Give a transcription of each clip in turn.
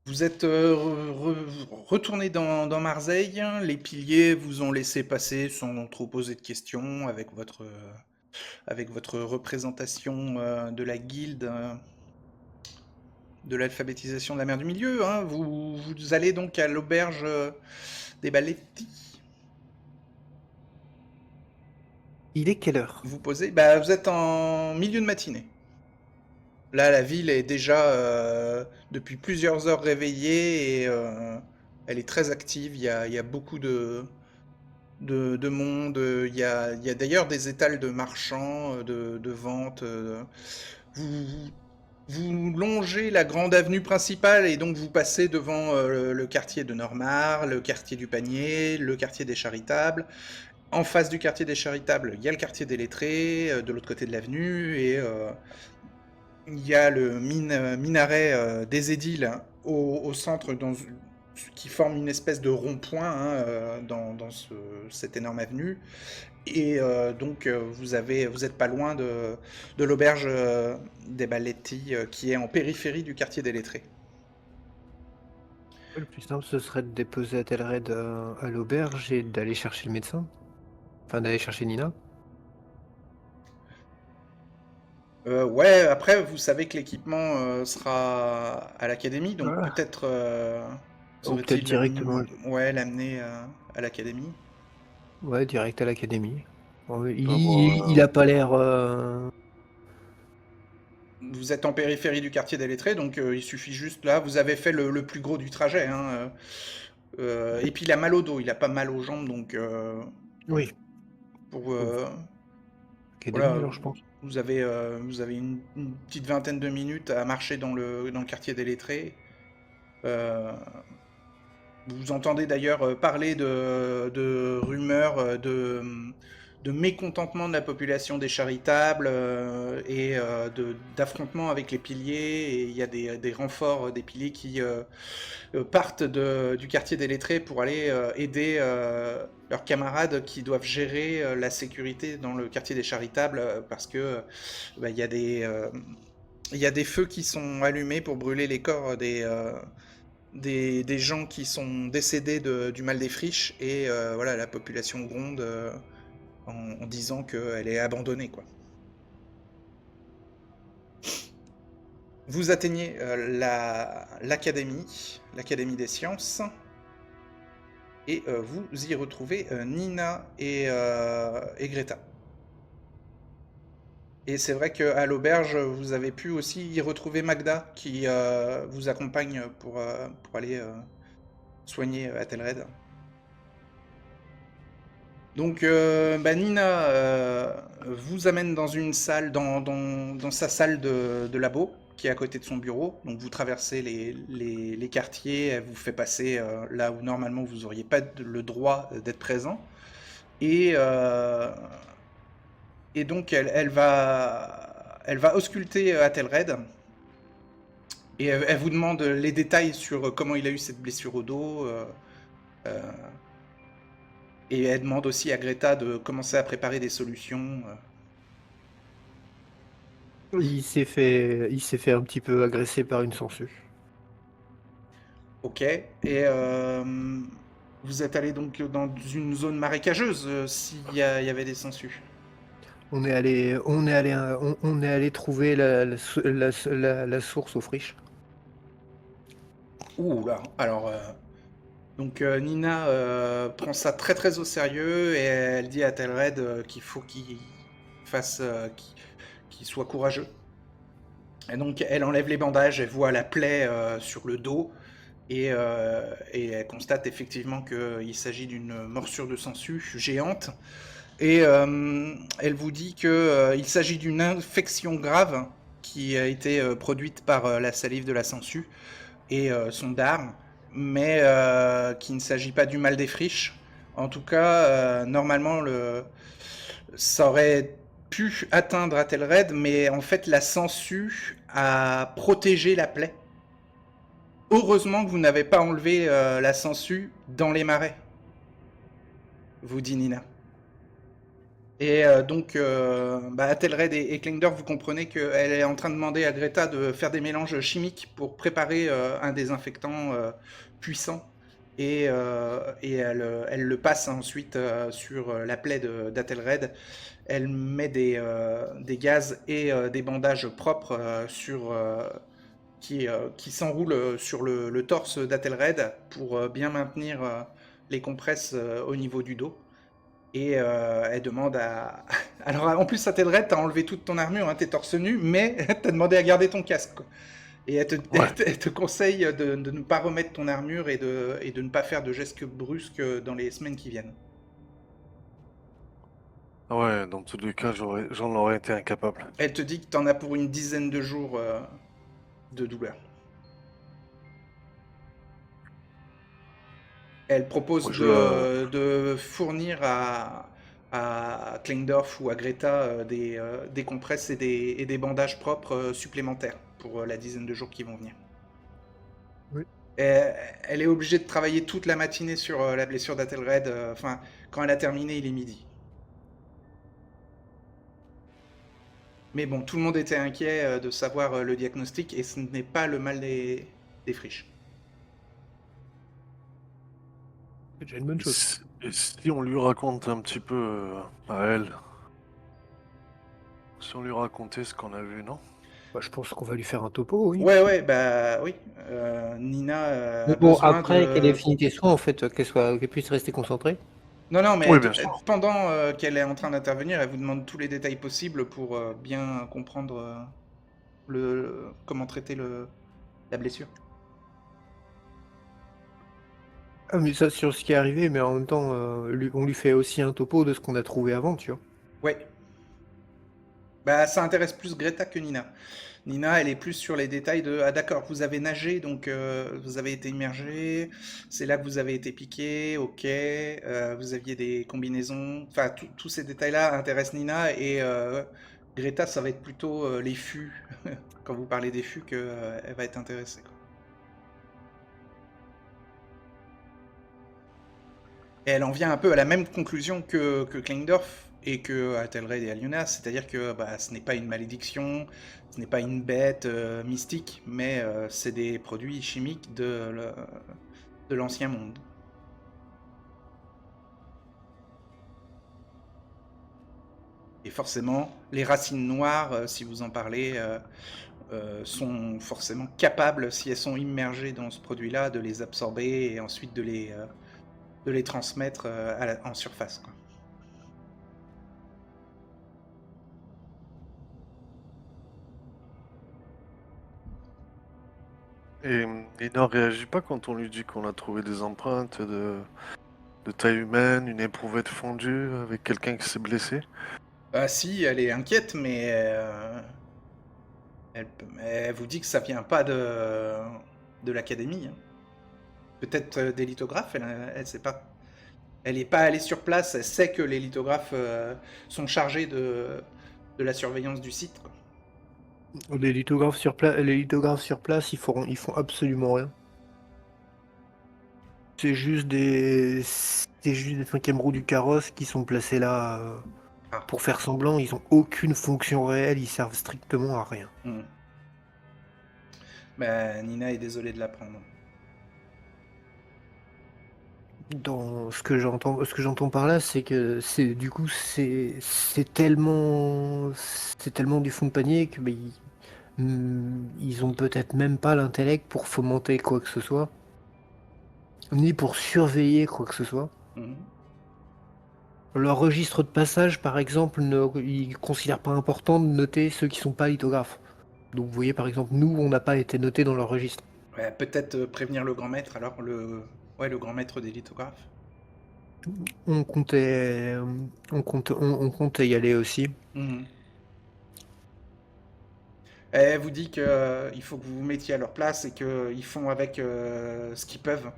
Vous êtes retourné dans Marseille, les piliers vous ont laissé passer sans trop poser de questions avec votre représentation de la guilde de l'alphabétisation de la mer du Milieu, hein. Vous allez donc à l'auberge des Balletti. Il est quelle heure? Vous posez, bah, vous êtes en milieu de matinée. Là, la ville est déjà depuis plusieurs heures réveillée et elle est très active. Il y a beaucoup de monde. Il y a d'ailleurs des étals de marchands, de ventes. Vous, vous longez la grande avenue principale et donc vous passez devant le quartier de Normar, le quartier du Panier, le quartier des Charitables. En face du quartier des Charitables, il y a le quartier des Lettrés, de l'autre côté de l'avenue, et il y a le minaret des Édiles hein, au centre, qui forme une espèce de rond-point hein, dans cette énorme avenue. Et donc vous êtes pas loin de l'auberge des Balletti qui est en périphérie du quartier des Lettrés. Le plus simple, ce serait de déposer Athelred à l'auberge et d'aller chercher le médecin. Enfin, d'aller chercher Nina. Ouais, après vous savez que l'équipement sera à l'académie, donc Voilà. peut-être Ou peut-être serait-il directement, ouais, l'amener à l'académie. ouais, direct à l'académie. Bon, Peut avoir, il a pas l'air. Vous êtes en périphérie du quartier des Lettrés, donc il suffit juste là, vous avez fait le plus gros du trajet. Hein, et puis il a mal au dos, il a pas mal aux jambes, donc Oui. pour Bon, académie voilà, alors, je pense. vous avez une petite vingtaine de minutes à marcher dans le quartier des Lettrés. Euh, Vous entendez d'ailleurs parler de rumeurs de mécontentement de la population des charitables et d'affrontements avec les piliers. Et il y a des renforts des piliers qui partent du quartier des lettrés pour aller aider leurs camarades qui doivent gérer la sécurité dans le quartier des charitables parce que bah, il y a des feux qui sont allumés pour brûler les corps des gens qui sont décédés du mal des friches et voilà, la population gronde en disant qu'elle est abandonnée, quoi. Vous atteignez l'académie des sciences, et vous y retrouvez Nina et Greta. Et c'est vrai qu'à l'auberge, vous avez pu aussi y retrouver Magda, qui vous accompagne pour aller soigner Athelred. Donc, bah, Nina vous amène dans une salle, dans sa salle de labo, qui est à côté de son bureau. Donc, vous traversez les quartiers, elle vous fait passer là où normalement vous n'auriez pas le droit d'être présent. Et, euh, et donc, elle va ausculter Athelred. Et elle vous demande les détails sur comment il a eu cette blessure au dos. Euh, et elle demande aussi à Greta de commencer à préparer des solutions. Il s'est fait un petit peu agresser par une sangsue. Ok. Et vous êtes allé donc dans une zone marécageuse il y avait des sangsues. On est allé trouver la source aux friches. Ouh là. Alors, donc Nina prend ça très très au sérieux et elle dit à Telred qu'il faut qu'il fasse, qu'il soit courageux. Et donc elle enlève les bandages, elle voit la plaie sur le dos et elle constate effectivement qu'il s'agit d'une morsure de sangsue géante. Et elle vous dit qu'il s'agit d'une infection grave qui a été produite par la salive de la sangsue et son dard, mais qu'il ne s'agit pas du mal des friches. En tout cas, normalement, ça aurait pu atteindre Athelred, mais en fait, la sangsue a protégé la plaie. Heureusement que vous n'avez pas enlevé la sangsue dans les marais, vous dit Nina. Et donc, Athelred et Klingdor, vous comprenez qu'elle est en train de demander à Greta de faire des mélanges chimiques pour préparer un désinfectant puissant. Et elle le passe ensuite sur la plaie d'Athelred. Elle met des gaz et des bandages propres qui s'enroulent sur le torse d'Athelred pour bien maintenir les compresses au niveau du dos. Et elle demande à... Alors en plus, ça t'aiderait, t'as enlevé toute ton armure, hein, t'es torse nu, mais t'as demandé à garder ton casque, quoi. Et Ouais. elle te conseille de ne pas remettre ton armure et de ne pas faire de gestes brusques dans les semaines qui viennent. Ah ouais, dans tous les cas, j'en aurais été incapable. Elle te dit que t'en as pour une dizaine de jours de douleur. Elle propose Moi, de fournir à Klingdorf ou à Greta des compresses et des bandages propres supplémentaires pour la dizaine de jours qui vont venir. Oui. Elle est obligée de travailler toute la matinée sur la blessure d'Athelred. Enfin, quand elle a terminé, il est midi. Mais bon, tout le monde était inquiet de savoir le diagnostic et ce n'est pas le mal des friches. C'est déjà une bonne chose. et si on lui raconte un petit peu à elle, si on lui racontait ce qu'on a vu, non? Bah, je pense qu'on va lui faire un topo, oui. Ouais, bah oui. Nina Mais a bon, besoin après qu'elle ait de... fini tes soins, en fait, qu'elle puisse rester concentrée. Non, mais Oui, bien sûr. pendant qu'elle est en train d'intervenir, elle vous demande tous les détails possibles pour bien comprendre comment traiter la blessure. Ah, mais ça, sur ce qui est arrivé, mais en même temps, on lui fait aussi un topo de ce qu'on a trouvé avant, tu vois. Ouais. Bah, ça intéresse plus Greta que Nina. Nina, elle est plus sur les détails de ah d'accord, vous avez nagé, donc vous avez été immergé, c'est là que vous avez été piqué, ok, vous aviez des combinaisons, enfin tous ces détails-là intéressent Nina et Greta, ça va être plutôt les fûts, quand vous parlez des fûts, que elle va être intéressée, quoi. Et elle en vient un peu à la même conclusion que Klingdorf et que Athelred et Aliona, c'est-à-dire que bah, ce n'est pas une malédiction, ce n'est pas une bête mystique, mais c'est des produits chimiques de l'ancien monde. Et forcément, les racines noires, si vous en parlez, sont forcément capables, si elles sont immergées dans ce produit-là, de les absorber et ensuite de les transmettre en surface, quoi. Et Nina réagit pas quand on lui dit qu'on a trouvé des empreintes de taille humaine, une éprouvette fondue avec quelqu'un qui s'est blessé? Ah si, elle est inquiète, mais elle vous dit que ça vient pas de l'académie, hein. Peut-être des lithographes, elle sait pas. Elle n'est pas allée sur place, elle sait que les lithographes sont chargés de la surveillance du site, quoi. Les lithographes sur place, ils font absolument rien. C'est juste des cinquièmes roues du carrosse qui sont placés là Ah. pour faire semblant. Ils ont aucune fonction réelle, ils servent strictement à rien. Bah, Nina est désolée de l'apprendre. Dans ce que j'entends par là, c'est que c'est tellement du fond de panier que ils ont peut-être même pas l'intellect pour fomenter quoi que ce soit, ni pour surveiller quoi que ce soit. Mhm. Leur registre de passage, par exemple, ils considèrent pas important de noter ceux qui sont pas lithographes. Donc vous voyez, par exemple, nous, on n'a pas été notés dans leur registre. Ouais, peut-être prévenir le grand maître, alors le grand maître des lithographes. On comptait y aller aussi. Mhm. Elle vous dit que il faut que vous vous mettiez à leur place et qu'ils font avec ce qu'ils peuvent.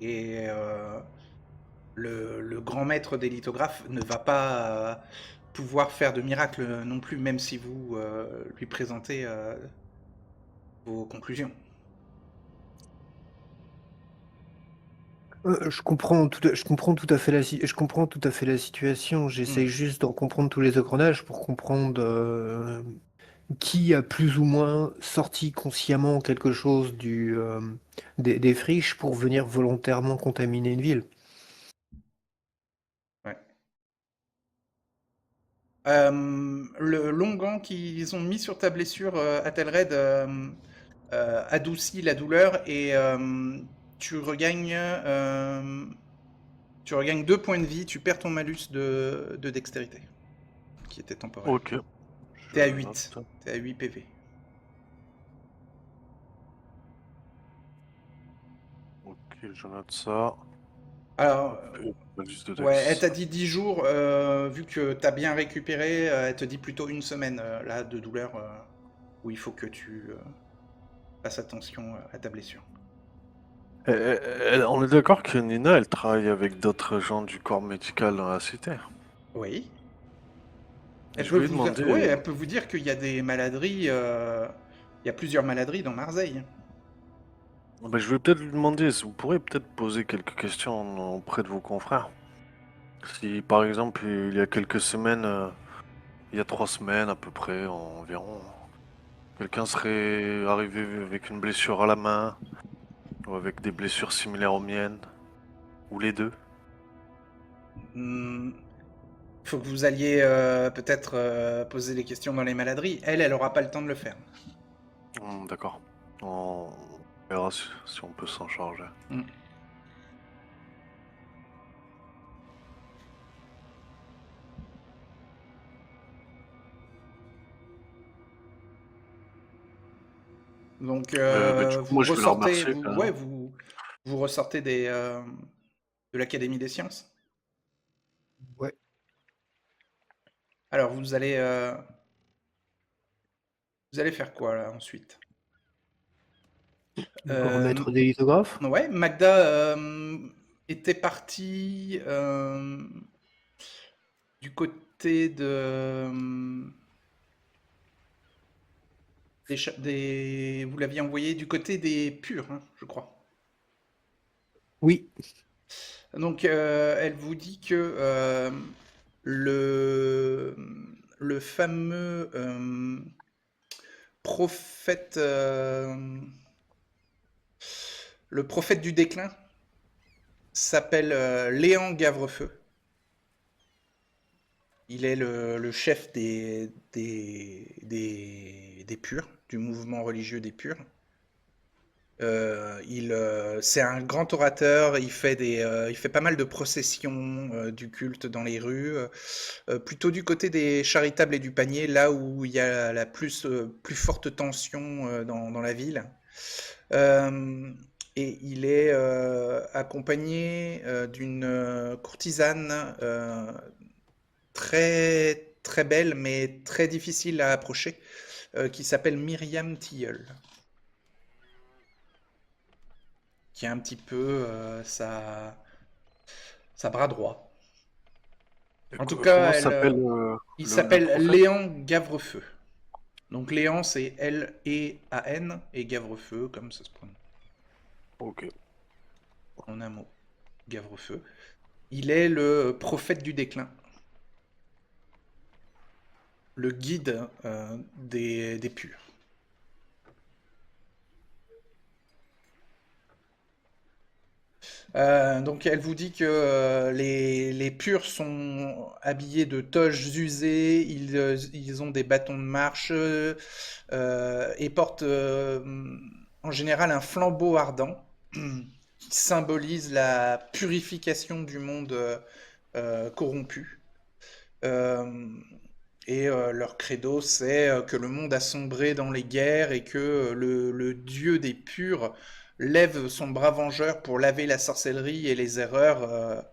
Et le grand maître des lithographes ne va pas pouvoir faire de miracle non plus, même si vous lui présentez vos conclusions. Je comprends tout à fait la situation. J'essaye Hmm. juste d'en comprendre tous les engrenages pour comprendre qui a plus ou moins sorti consciemment quelque chose des friches pour venir volontairement contaminer une ville. Ouais. Le longan qu'ils ont mis sur ta blessure, Athelred, adoucit la douleur et tu regagnes, tu regagnes 2 points de vie, tu perds ton malus de dextérité, qui était temporaire. Ok, je T'es à 8. note. T'es à 8 PV. Ok, je note ça. Alors, Hop, malus de ouais, elle Dex. t'a dit 10 jours, vu que t'as bien récupéré, elle te dit plutôt une semaine, là, de douleur, où il faut que tu fasses attention à ta blessure. On est d'accord que Nina, elle travaille avec d'autres gens du corps médical dans la cité. Oui. Et je voulais demander, Ouais, elle peut vous dire qu'il y a des maladries, il y a plusieurs maladries dans Marseille. bah, je voulais peut-être lui demander, si vous pourrez peut-être poser quelques questions auprès de vos confrères. Si par exemple, il y a quelques semaines, il y a 3 semaines à peu près environ, quelqu'un serait arrivé avec une blessure à la main, ou avec des blessures similaires aux miennes, ou les deux. Hmm, faut que vous alliez peut-être poser des questions dans les maladries. Elle aura pas le temps de le faire. D'accord. On verra si on peut s'en charger. Hmm. Donc Bah, du coup, moi, je vais la remercier quand même. vous ressortez de l'Académie des sciences. Ouais. Alors vous allez faire quoi là ensuite? Euh, Remettre des lithographes? ouais, Magda était partie du côté vous l'aviez envoyé du côté des purs, hein, je crois. Oui. Donc, elle vous dit que le, le fameux prophète, le prophète du déclin s'appelle Léon Gavrefeu. Il est le chef des purs, du mouvement religieux des purs. C'est un grand orateur, il fait pas mal de processions du culte dans les rues, plutôt du côté des charitables et du panier, là où il y a la plus forte tension dans la ville. Euh, et il est accompagné d'une courtisane très très belle, mais très difficile à approcher, qui s'appelle Myriam Tilleul, qui est un petit peu sa bras droit. Et En tout comment cas, s'appelle il le s'appelle prophète? Léon Gavrefeu. Donc Léon, c'est L-E-A-N, et Gavrefeu, comme ça se prononce Ok. en un mot. Gavrefeu. Il est le prophète du déclin, le guide des purs. Donc elle vous dit que les purs sont habillés de toges usées, ils ont des bâtons de marche et portent en général un flambeau ardent qui symbolise la purification du monde corrompu. Euh, et leur credo, c'est que le monde a sombré dans les guerres et que le dieu des purs lève son bras vengeur pour laver la sorcellerie et les erreurs.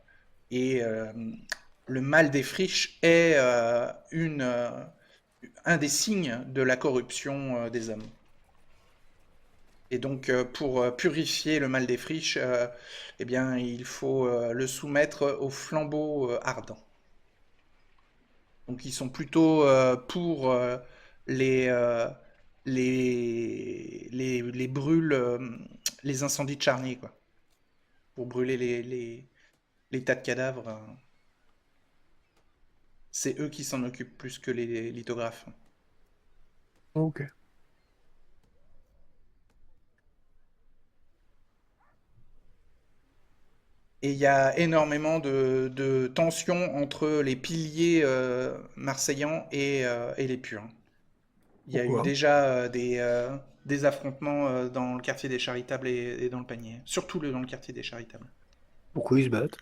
Et le mal des friches est un des signes de la corruption des hommes. Et donc, pour purifier le mal des friches, eh bien, il faut le soumettre au flambeau ardent. Donc ils sont plutôt pour les, euh, les brûles, les incendies de charniers, quoi. pour brûler les tas de cadavres. C'est eux qui s'en occupent plus que les lithographes. Ok. Et il y a énormément de tensions entre les piliers marseillans et les purs. Il y a eu Pourquoi? déjà des affrontements dans le quartier des Charitables et dans le panier. Surtout dans le quartier des Charitables. Pourquoi ils se battent?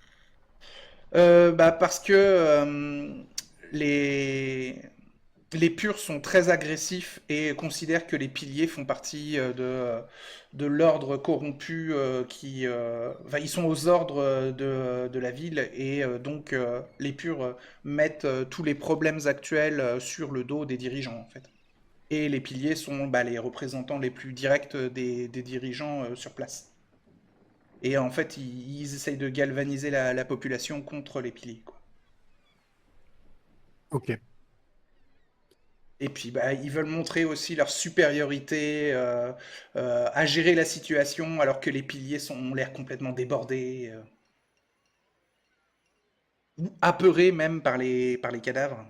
Bah parce que les, les purs sont très agressifs et considèrent que les piliers font partie de l'ordre corrompu enfin, ils sont aux ordres de la ville et donc les purs mettent tous les problèmes actuels sur le dos des dirigeants en fait. Et les piliers sont bah, les représentants les plus directs des dirigeants sur place. Et en fait, ils essayent de galvaniser la population contre les piliers, quoi. Ok. Et puis, bah, ils veulent montrer aussi leur supériorité à gérer la situation, alors que les piliers ont l'air complètement débordés, ou apeurés même par les cadavres.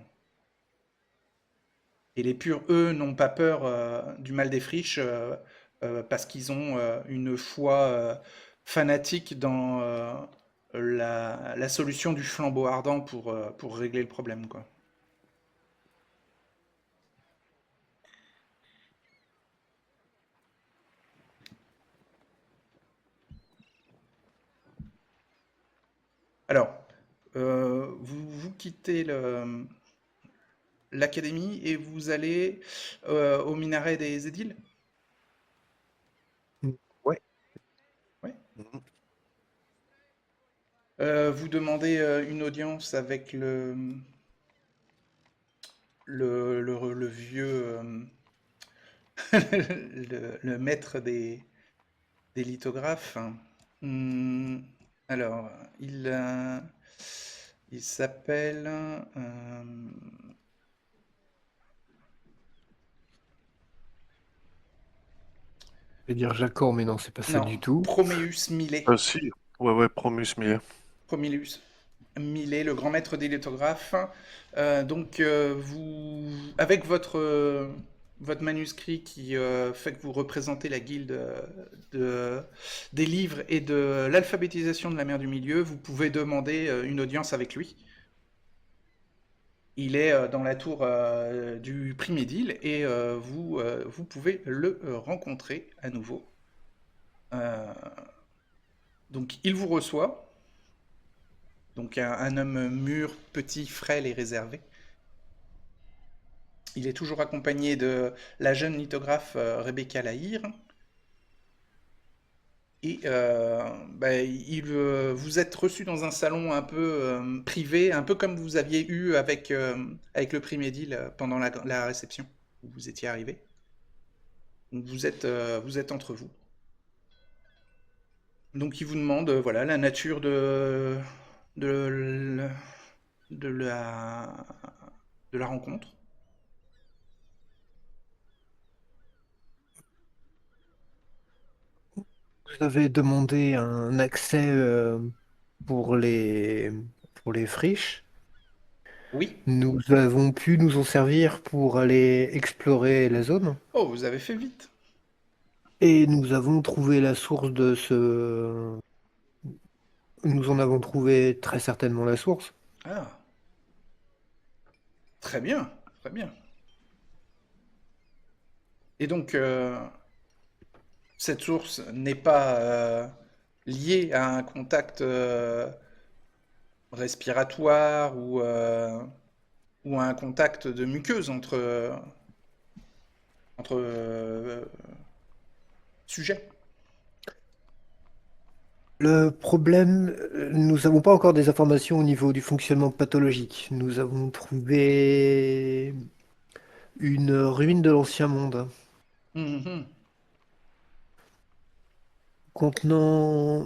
Et les purs, eux, n'ont pas peur du mal des friches parce qu'ils ont une foi fanatique dans la solution du flambeau ardent pour régler le problème, quoi. Alors, vous quittez l'académie et vous allez au minaret des édiles? Ouais. Ouais. Mhm. Vous demandez une audience avec le vieux, le maître des lithographes. Hmm, alors, il s'appelle... Je vais dire Jacob, mais non, c'est pas ça non, du tout. Proméus Millet. Ah si, ouais, ouais, Promus Millet. Promélius Millet, le grand maître des lithographes. Donc, avec votre manuscrit qui fait que vous représentez la guilde de, des livres et de l'alphabétisation de la mer du Milieu, vous pouvez demander une audience avec lui. Il est dans la tour du Primédile et vous pouvez le rencontrer à nouveau. Euh, donc, il vous reçoit. Donc un homme mûr, petit, frêle et réservé. Il est toujours accompagné de la jeune lithographe Rebecca Lahire. Et bah, vous êtes reçu dans un salon un peu privé, un peu comme vous aviez eu avec le Primédile pendant la réception où vous étiez arrivé. Donc vous êtes entre vous. Donc il vous demande voilà, la nature de, de la, de la rencontre. Vous avez demandé un accès pour les friches. Oui. Nous avons pu nous en servir pour aller explorer la zone. Oh, vous avez fait vite. Et nous avons trouvé la source de ce... Nous en avons trouvé très certainement la source. Ah, très bien, très bien. Et donc, cette source n'est pas liée à un contact respiratoire ou à un contact de muqueuse entre sujets. Le problème, nous n'avons pas encore des informations au niveau du fonctionnement pathologique. Nous avons trouvé une ruine de l'ancien monde Mhm. contenant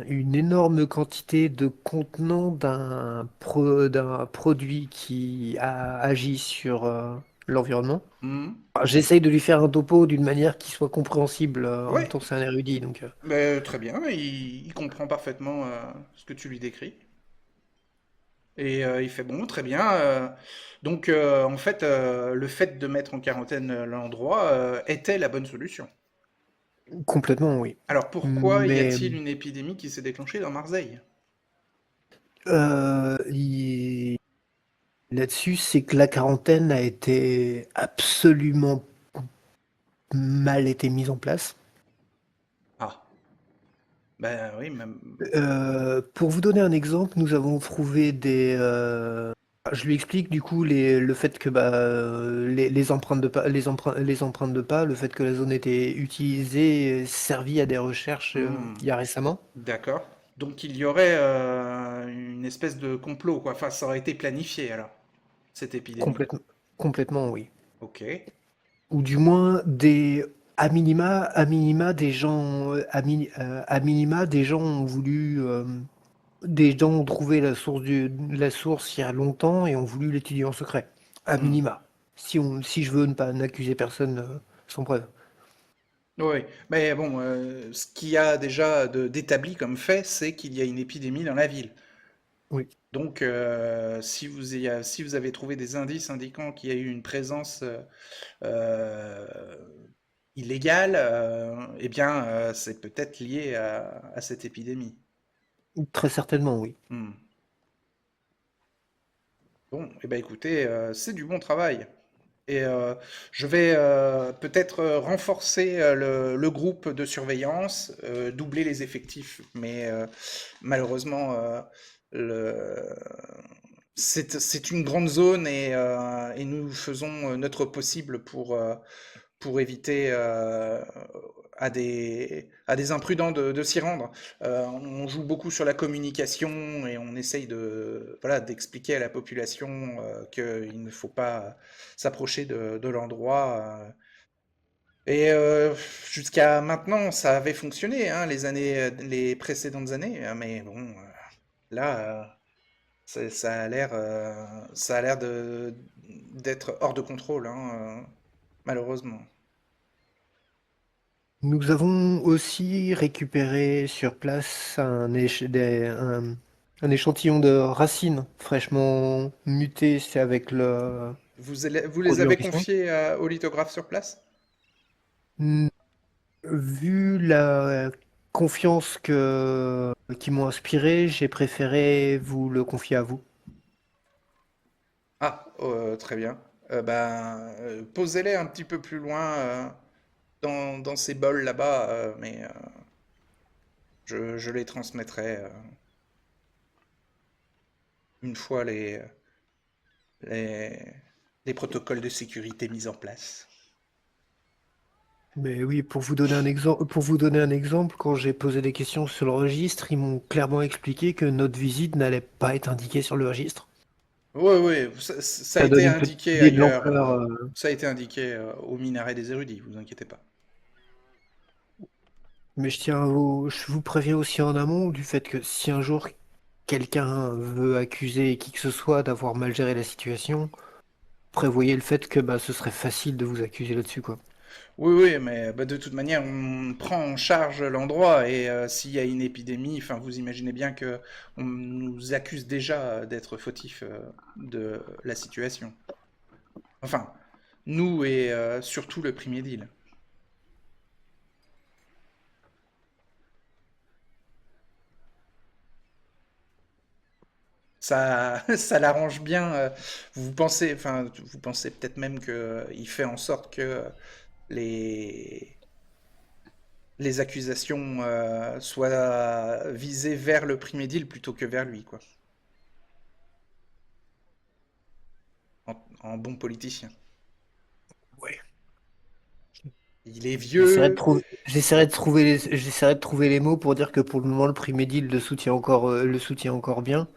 une énorme quantité de contenants d'un produit qui a agi sur l'environnement. Mhm. J'essaye de lui faire un topo d'une manière qui soit compréhensible. En même Ouais, temps, c'est un érudit, donc. mais très bien, il comprend parfaitement ce que tu lui décris. Et il fait bon, très bien. Donc en fait, le fait de mettre en quarantaine l'endroit était la bonne solution. Complètement, oui. Alors pourquoi y Mais a-t-il une épidémie qui s'est déclenchée dans Marseille? euh, il- là-dessus, c'est que la quarantaine a été absolument mal été mise en place. Ah, ben oui, même. Pour vous donner un exemple, nous avons trouvé je lui explique du coup le fait que les empreintes de pas, les empreintes de pas, le fait que la zone était utilisée, servi à des recherches Hmm, il y a récemment. d'accord. Donc il y aurait une espèce de complot, quoi. Enfin, ça aurait été planifié alors, cette épidémie. Complètement, complètement oui. Ok. Ou du moins à minima des gens, à minima des gens ont voulu, des gens ont trouvé la source il y a longtemps et ont voulu l'étudier en secret. À Hmm. minima. Si je veux ne pas n'accuser personne sans preuve. Oui, mais bon, ce qu'il y a déjà d'établi comme fait, c'est qu'il y a une épidémie dans la ville. Oui, Donc, si vous avez trouvé des indices indiquant qu'il y a eu une présence euh, illégale, eh bien, c'est peut-être lié à cette épidémie. très certainement, oui. Hmm. Bon, eh ben, écoutez, c'est du bon travail. Et je vais peut-être renforcer le groupe de surveillance, doubler les effectifs, mais malheureusement, le... c'est une grande zone et nous faisons notre possible pour éviter à des imprudents de s'y rendre. On joue beaucoup sur la communication et on essaye voilà, d'expliquer à la population qu'il ne faut pas s'approcher de l'endroit. Et jusqu'à maintenant, ça avait fonctionné, hein, les précédentes années, mais bon, là, ça a l'air d'être hors de contrôle, hein, malheureusement. Nous avons aussi récupéré sur place un échantillon de racines fraîchement mutées, c'est avec le Vous les produit en avez question. confiés au lithographe sur place? Vu la confiance qu'ils m'ont inspiré, j'ai préféré vous le confier à vous. Ah, très bien. Posez-les un petit peu plus loin dans ces bols là-bas, mais je les transmettrai une fois les, les protocoles de sécurité mis en place. Mais oui, pour vous donner un exemple, quand j'ai posé des questions sur le registre, ils m'ont clairement expliqué que notre visite n'allait pas être indiquée sur le registre. Oui, oui, ça a Ça donne été une petite indiqué idée de ailleurs. l'ampleur. Ça a été indiqué au minaret des érudits, vous inquiétez pas. Mais je vous préviens aussi en amont du fait que si un jour quelqu'un veut accuser qui que ce soit d'avoir mal géré la situation, prévoyez le fait que ce serait facile de vous accuser là-dessus, quoi. Oui, oui, mais bah, de toute manière, on prend en charge l'endroit et s'il y a une épidémie, enfin, vous imaginez bien que on nous accuse déjà d'être fautifs de la situation. Enfin, nous et surtout le premier deal. Ça, ça l'arrange bien. Vous pensez peut-être même que il fait en sorte que les les accusations soient visées vers le premier deal plutôt que vers lui, quoi. En bon politicien. Ouais. Il est J'essaierai de vieux. trouver, j'essaierai de trouver les mots pour dire que pour le moment, le premier deal le soutient encore bien.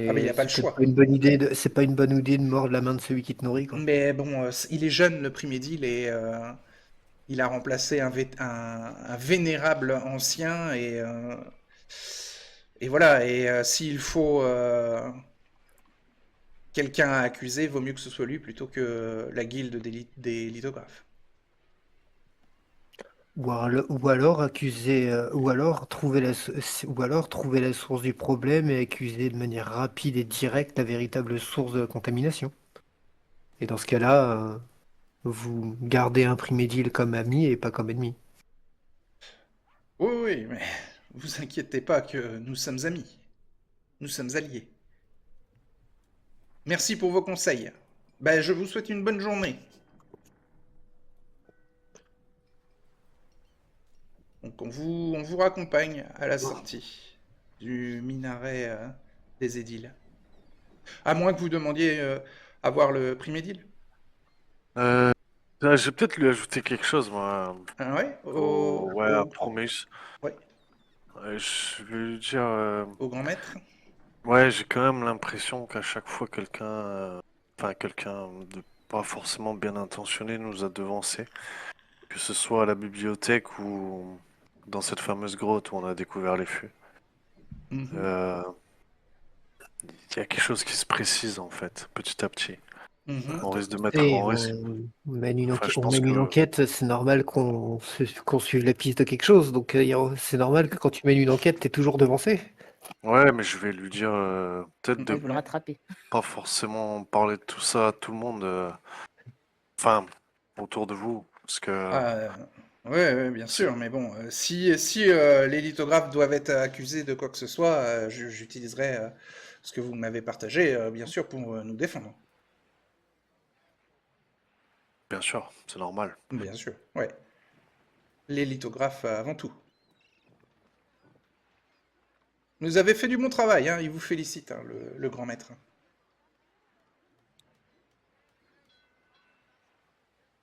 Ah ben il Et n'a pas le c'est peut-être choix. pas une bonne idée c'est pas une bonne idée de mordre la main de celui qui te nourrit, quoi. Mais bon, il est jeune, le premier deal, et il a remplacé un vénérable ancien, et voilà. Et s'il faut quelqu'un à accuser, vaut mieux que ce soit lui plutôt que la guilde des lithographes. Ou alors accuser, ou alors trouver la source du problème et accuser de manière rapide et directe la véritable source de la contamination. Et dans ce cas-là, vous gardez un Primédile comme ami et pas comme ennemi. Oui, oui, mais vous inquiétez pas que nous sommes amis. Nous sommes alliés. Merci pour vos conseils. Ben, je vous souhaite une bonne journée. Donc on vous raccompagne à la sortie du minaret des édiles. À moins que vous demandiez à voir le primédile. Je vais peut-être lui ajouter quelque chose, moi, Ah ouais, ouais, à Prometheus. ouais, Je vais lui dire, au grand maître. ouais, j'ai quand même l'impression qu'à chaque fois quelqu'un de pas forcément bien intentionné nous a devancé, que ce soit à la bibliothèque ou dans cette fameuse grotte où on a découvert les fûts. Mhm, Euh, Il y a quelque chose qui se précise en fait, petit à petit. mhm. On risque de mettre Et en risque. Enfin, je on pense mène une que. enquête, c'est normal qu'on suive la piste de quelque chose. Donc c'est normal que quand tu mènes une enquête, t'es toujours devancé. Ouais, mais je vais lui dire peut-être Mm, de Ouais, vous le ouais. rattrapez. pas forcément parler de tout ça à tout le monde. Enfin, autour de vous. Parce que. Ah, ouais, ouais, bien c'est- sûr, mais bon, si les lithographes doivent être accusés de quoi que ce soit, j'utiliserai ce que vous m'avez partagé, bien sûr, pour nous défendre. Bien sûr, c'est normal. Bien sûr, ouais. Les lithographes avant tout. Vous avez fait du bon travail, hein, il vous félicite, hein, le grand maître.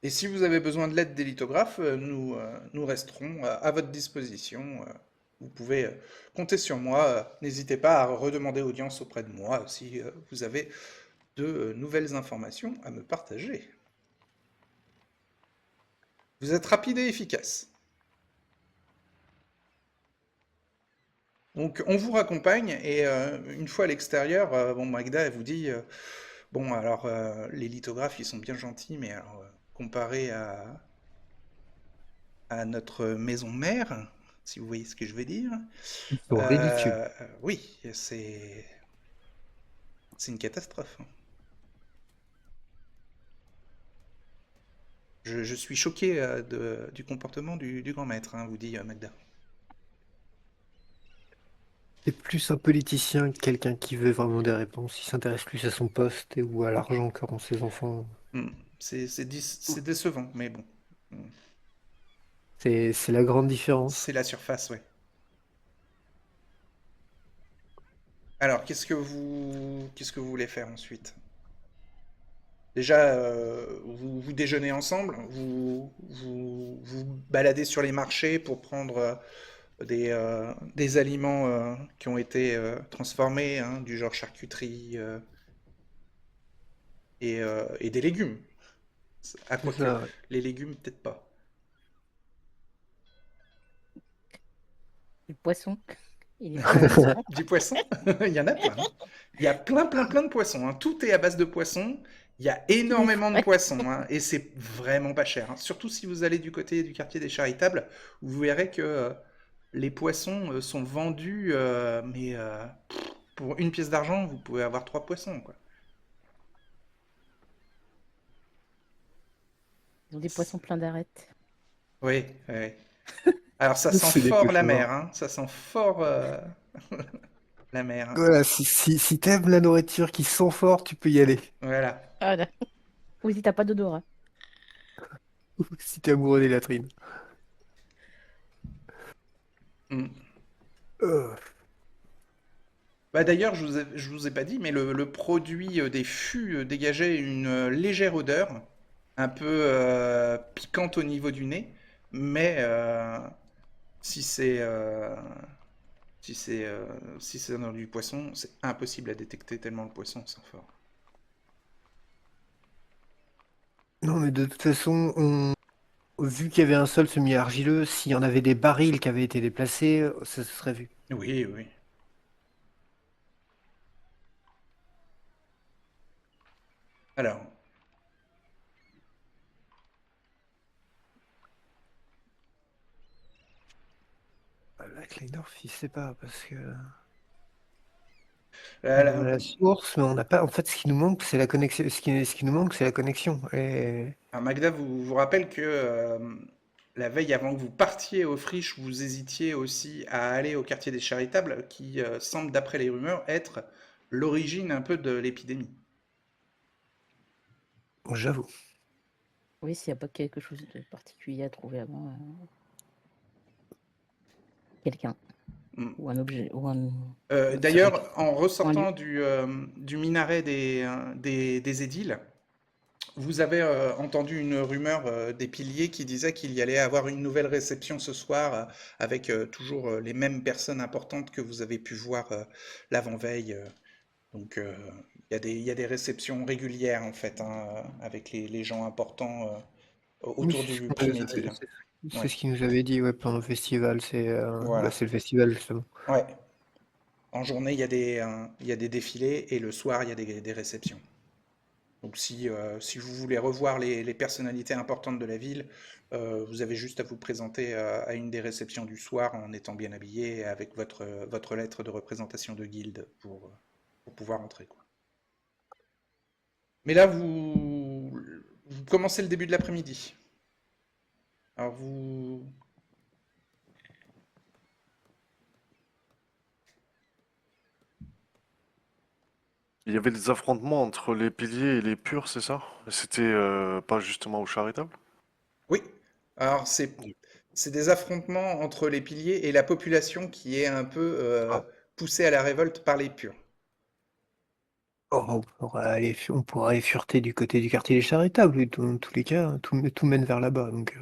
Et si vous avez besoin de l'aide des lithographes, nous resterons à votre disposition. Vous pouvez compter sur moi. N'hésitez pas à redemander audience auprès de moi si vous avez de nouvelles informations à me partager. Vous êtes rapide et efficace. Donc on vous raccompagne et une fois à l'extérieur, bon Magda elle vous dit bon alors les lithographes ils sont bien gentils mais alors comparé à notre maison mère, si vous voyez ce que je veux dire, Ils sont ridicule. oui c'est une catastrophe. Je suis choqué du comportement du grand maître, hein, vous dit Magda. C'est plus un politicien que quelqu'un qui veut vraiment des réponses. Il s'intéresse plus à son poste ou à l'argent que rend ses enfants. Hmm, c'est décevant, mais bon. Hmm. C'est la grande différence. C'est la surface, ouais. Alors, qu'est-ce que vous voulez faire ensuite? Déjà, vous déjeunez ensemble, vous baladez sur les marchés pour prendre des aliments qui ont été transformés, hein, du genre charcuterie et des légumes. À C'est quoi que ça, ouais. les légumes, peut-être pas. Le poisson. Il est très attirant. Du poisson, il y en a plein, hein. Il y a plein de poissons, hein. Tout est à base de poissons. Il y a Tout est énormément de frais. poissons, hein, et c'est vraiment pas cher, hein. Surtout si vous allez du côté du quartier des Charitables, vous verrez que les poissons sont vendus, mais pour une pièce d'argent, vous pouvez avoir 3 poissons, quoi. Ils ont des poissons pleins d'arêtes. Oui, oui. Alors ça sent C'est des fort la cauchemars. mer, hein. Ça sent fort la mer, hein. Voilà, si t'aimes la nourriture qui sent fort, tu peux y aller. Voilà. Ah, là. Oui, si t'as pas d'odorat. Si t'es amoureux des latrines. Mm. Euh, Bah d'ailleurs, je vous ai pas dit, mais le produit des fûts dégageait une légère odeur, un peu piquante au niveau du nez, mais si c'est si c'est dans du poisson, c'est impossible à détecter tellement le poisson sent fort. Non, mais de toute façon, vu qu'il y avait un sol semi-argileux, s'il y en avait des barils qui avaient été déplacés, ça se serait vu. Oui, oui. Alors, La Kleindorf, il sait pas parce que la- on la- a la source, mais on n'a pas. En fait, ce qui nous manque, c'est la connexion. Ce qui nous manque, c'est la connexion. Et alors, Magda vous rappelle que la veille avant que vous partiez aux friches, vous hésitiez aussi à aller au quartier des Charitables, qui semble, d'après les rumeurs, être l'origine un peu de l'épidémie. bon, j'avoue. Oui, s'il n'y a pas quelque chose de particulier à trouver avant, quelqu'un Mm. ou un objet ou un. C'est vrai D'ailleurs, en ou un lieu. ressortant du minaret des édiles, vous avez entendu une rumeur des piliers qui disait qu'il y allait avoir une nouvelle réception ce soir avec toujours les mêmes personnes importantes que vous avez pu voir l'avant-veille. Donc il y a des réceptions régulières en fait, hein, avec les gens importants Oui, autour c'est ce du qu'on nous avait- primétile. c'est Ouais, ce qu'il nous avait dit, ouais, pendant le festival. voilà. C'est le festival justement. Ouais. En journée, il y a des défilés et le soir, il y a des réceptions. Donc si vous voulez revoir les personnalités importantes de la ville, vous avez juste à vous présenter à une des réceptions du soir en étant bien habillé et avec votre lettre de représentation de guilde pour pouvoir entrer, quoi. Mais là, vous commencez le début de l'après-midi. Alors vous... Il y avait des affrontements entre les piliers et les purs, c'est ça? C'était pas justement au charitable? Oui, alors c'est des affrontements entre les piliers et la population qui est un peu Ah, poussée à la révolte par les purs. Oh, on pourra aller fureter du côté du quartier des Charitables. Et dans tous les cas, tout mène vers là-bas. Donc,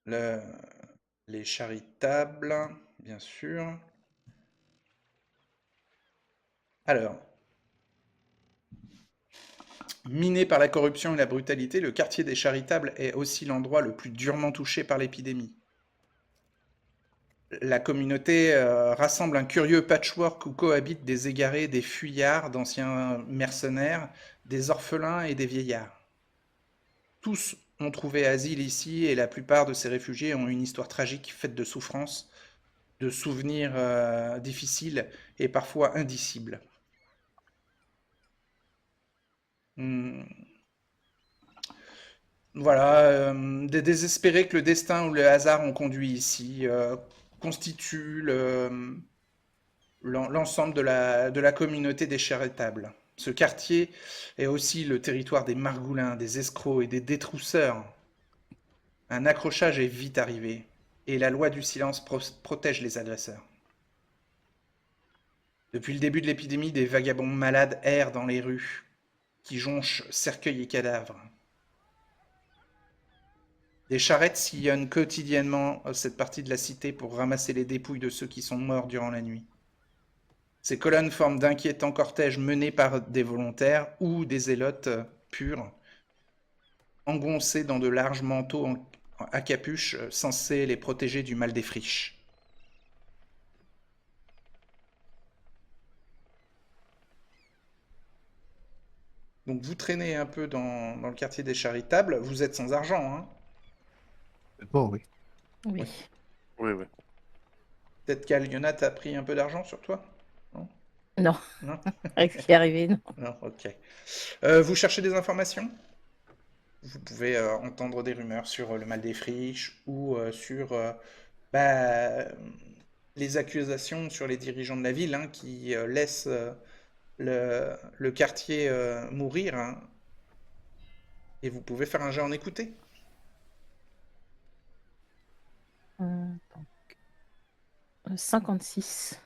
Le- les charitables, bien sûr. Alors, miné par la corruption et la brutalité, le quartier des Charitables est aussi l'endroit le plus durement touché par l'épidémie. La communauté rassemble un curieux patchwork où cohabitent des égarés, des fuyards, d'anciens mercenaires, des orphelins et des vieillards. Tous ont trouvé asile ici et la plupart de ces réfugiés ont une histoire tragique faite de souffrances, de souvenirs difficiles et parfois indicibles. Hmm. Voilà, des désespérés que le destin ou le hasard ont conduit ici constituent l'ensemble de la communauté des charitables. Ce quartier est aussi le territoire des margoulins, des escrocs et des détrousseurs. Un accrochage est vite arrivé, et la loi du silence protège les agresseurs. Depuis le début de l'épidémie, des vagabonds malades errent dans les rues, qui jonchent cercueils et cadavres. Des charrettes sillonnent quotidiennement cette partie de la cité pour ramasser les dépouilles de ceux qui sont morts durant la nuit. Ces colonnes forment d'inquiétants cortèges menés par des volontaires ou des zélotes purs, engoncés dans de larges manteaux à capuche censés les protéger du mal des friches. Donc vous traînez un peu dans le quartier des Charitables, vous êtes sans argent, hein? bon, oui. Oui. Oui. oui, oui. Peut-être qu'Aliona t'a pris un peu d'argent sur toi? Non? Non, Non? avec ce qui est arrivé, non. Non, ok. Vous cherchez des informations? Vous pouvez entendre des rumeurs sur le mal des friches ou sur bah, les accusations sur les dirigeants de la ville hein, qui laissent le quartier mourir. Hein, et vous pouvez faire un jet en écouter. Attends. 56.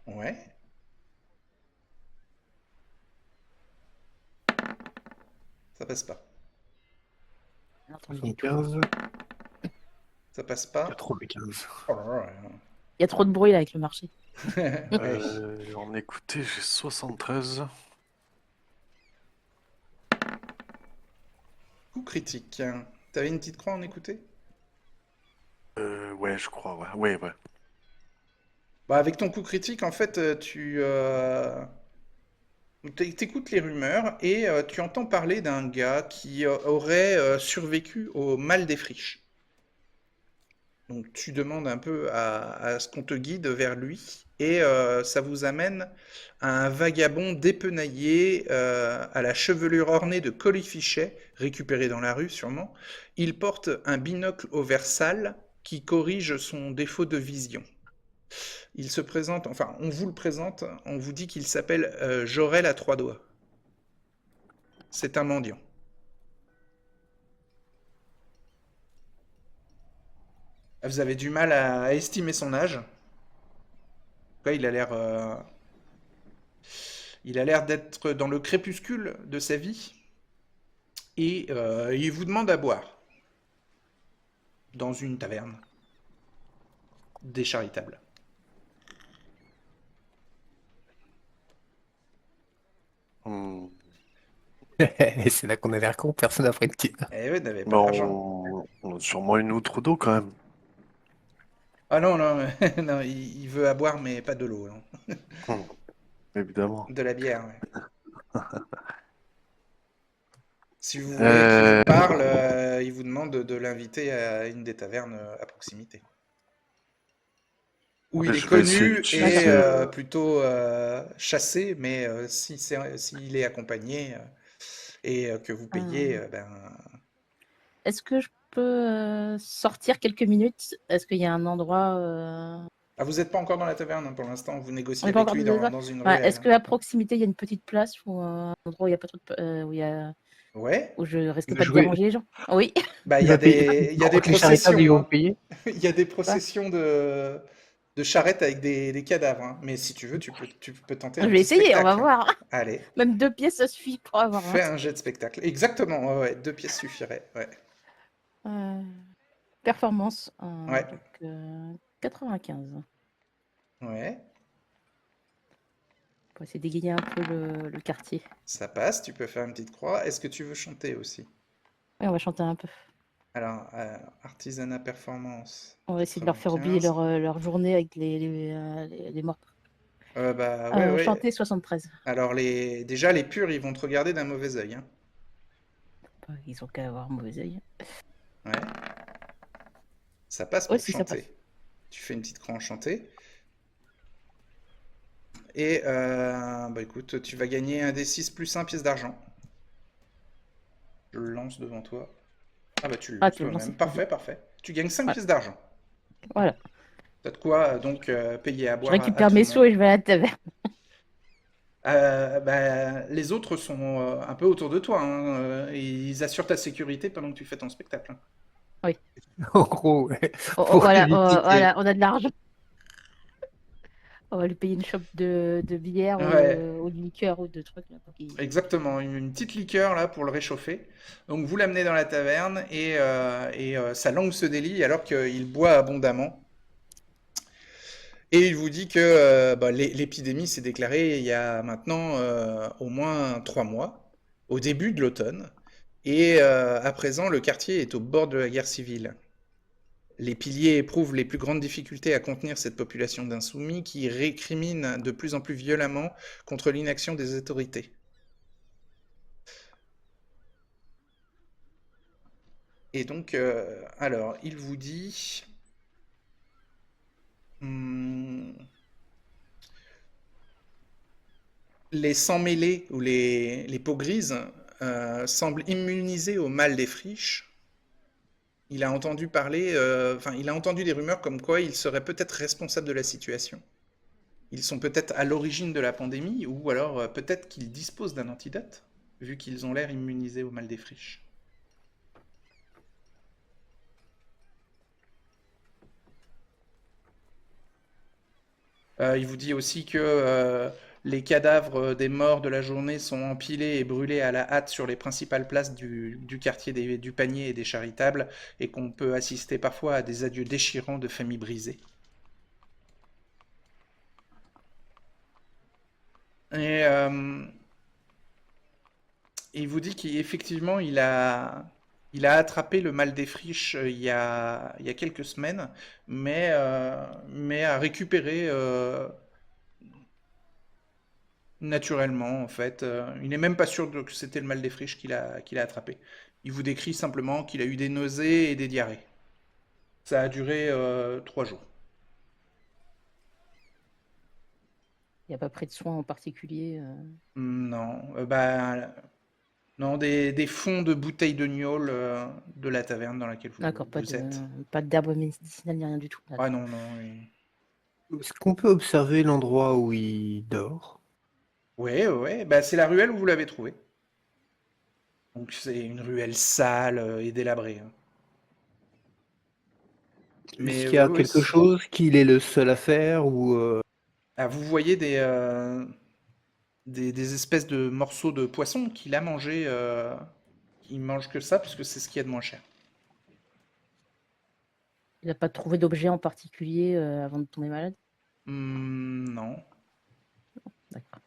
Ouais. Ça passe pas. Attends, il 75, Ça passe pas. 95. Oh là là. y a trop de bruit là avec le marché. Ouais. En écouter, j'ai 73. Coup critique. T'avais une petite croix en écouter? Ouais, je crois, ouais. Ouais, ouais. Bah, avec ton coup critique, en fait, T'écoutes les rumeurs et tu entends parler d'un gars qui aurait survécu au mal des friches. Donc tu demandes un peu à ce qu'on te guide vers lui et ça vous amène à un vagabond dépenaillé à la chevelure ornée de colifichets, récupéré dans la rue sûrement. Il porte un binocle au verre sale qui corrige son défaut de vision. Il se présente, enfin on vous le présente, on vous dit qu'il s'appelle Jorel à trois doigts. C'est un mendiant. Vous avez du mal à estimer son âge. En tout cas, il a l'air d'être dans le crépuscule de sa vie et il vous demande à boire dans une taverne des charitables. Hmm. Et c'est là qu'on a l'air con, personne n'a pris de tir. Eh ouais, n'avait pas Bah, d'argent. on a sûrement une outre d'eau quand même. Ah non, non, non, il veut à boire mais pas de l'eau, non. Hmm. Évidemment. De la bière, ouais. Si vous voulez qu'il vous Euh, parle, il vous demande de l'inviter à une des tavernes à proximité. Où il est je vais essayer connu et d'utiliser. plutôt chassé, mais s'il est accompagné et que vous payez, ben... Est-ce que je peux sortir quelques minutes? Est-ce qu'il y a un endroit Ah, vous n'êtes pas encore dans la taverne hein, pour l'instant, vous On négociez n'est pas avec encore lui dans le dans une Voilà, ruelle. est-ce qu'à proximité, il y a une petite place ou un endroit où il y a pas trop de... Ouais, où je risque De pas de jouer. déranger les gens? Oui. bah Il va payer. il y a des Crois que les charitables, ils processions, vont hein. payer. Il y a des processions de charrettes avec des cadavres, hein. Mais si tu veux, tu peux tenter Je un vais petit essayer, on va spectacle. voir. Allez, Même 2 pièces, ça suffit pour avoir. fais un jet de spectacle. Exactement, ouais, ouais, 2 pièces suffiraient. Ouais. Performance, Ouais, donc 95. ouais, Pour essayer d'égayer un peu le quartier. ça passe, tu peux faire une petite croix. Est-ce que tu veux chanter aussi? Ouais, on va chanter un peu. Alors, artisanat performance, On va essayer de leur faire oublier 95. leur journée avec les morts. Bah ouais, ouais. Chanter 73. Alors déjà les purs, ils vont te regarder d'un mauvais œil, hein. Ils ont qu'à avoir un mauvais œil. Ouais. Ça passe Ouais, pour si ça passe. chanter. Tu fais une petite croix enchantée. Et bah écoute, tu vas gagner un D6 plus 1 pièce d'argent. Je le lance devant toi. Ah bah tu le Ah, lances tu veux me lancer. toi-même. Parfait, parfait. Tu gagnes 5 Ouais. pièces d'argent. Voilà. T'as de quoi donc payer à Je boire à récupère tout mes le sous et monde. je vais à la taverne. Bah, les autres sont un peu autour de toi, hein, et ils assurent ta sécurité pendant que tu fais ton spectacle, hein. Oui. En gros, ouais. Oh, Pour éviter voilà, on a de l'argent. On va lui payer une chope de bière Ouais, ou de liqueur ou de trucs. Là, exactement. Une petite liqueur là pour le réchauffer. Donc vous l'amenez dans la taverne et sa langue se délie alors qu'il boit abondamment. Et il vous dit que bah, l'épidémie s'est déclarée il y a maintenant au moins 3 mois, au début de l'automne. Et à présent, le quartier est au bord de la guerre civile. Les piliers éprouvent les plus grandes difficultés à contenir cette population d'insoumis qui récriminent de plus en plus violemment contre l'inaction des autorités. Et donc, alors, il vous dit... les sans-mêlés ou les peaux grises semblent immunisés au mal des friches. Il a entendu parler, il a entendu des rumeurs comme quoi ils seraient peut-être responsables de la situation. Ils sont peut-être à l'origine de la pandémie, ou alors peut-être qu'ils disposent d'un antidote, vu qu'ils ont l'air immunisés au mal des friches. Il vous dit aussi que les cadavres des morts de la journée sont empilés et brûlés à la hâte sur les principales places du quartier du panier et des charitables, et qu'on peut assister parfois à des adieux déchirants de familles brisées. Et il vous dit qu'effectivement, il a attrapé le mal des friches il y a quelques semaines, mais a récupéré naturellement, en fait. Il n'est même pas sûr que c'était le mal des friches qu'il a attrapé. Il vous décrit simplement qu'il a eu des nausées et des diarrhées. Ça a duré 3 jours. Il n'y a pas pris de soins en particulier. Non, non, des fonds de bouteilles de gnôle de la taverne dans laquelle D'accord, vous êtes. pas d'herbe médicinale ni rien du tout. Ah D'accord. non, non. Est-ce qu'on peut observer l'endroit où il dort? Ouais, ouais, bah, c'est la ruelle où vous l'avez trouvé. Donc c'est une ruelle sale et délabrée, hein. Est-ce Mais qu'il y a ouais, quelque chose qu'il est le seul à faire ou vous voyez des espèces de morceaux de poisson qu'il a mangé. Il mange que ça, puisque c'est ce qu'il y a de moins cher. Il n'a pas trouvé d'objet en particulier avant de tomber malade? Non. D'accord.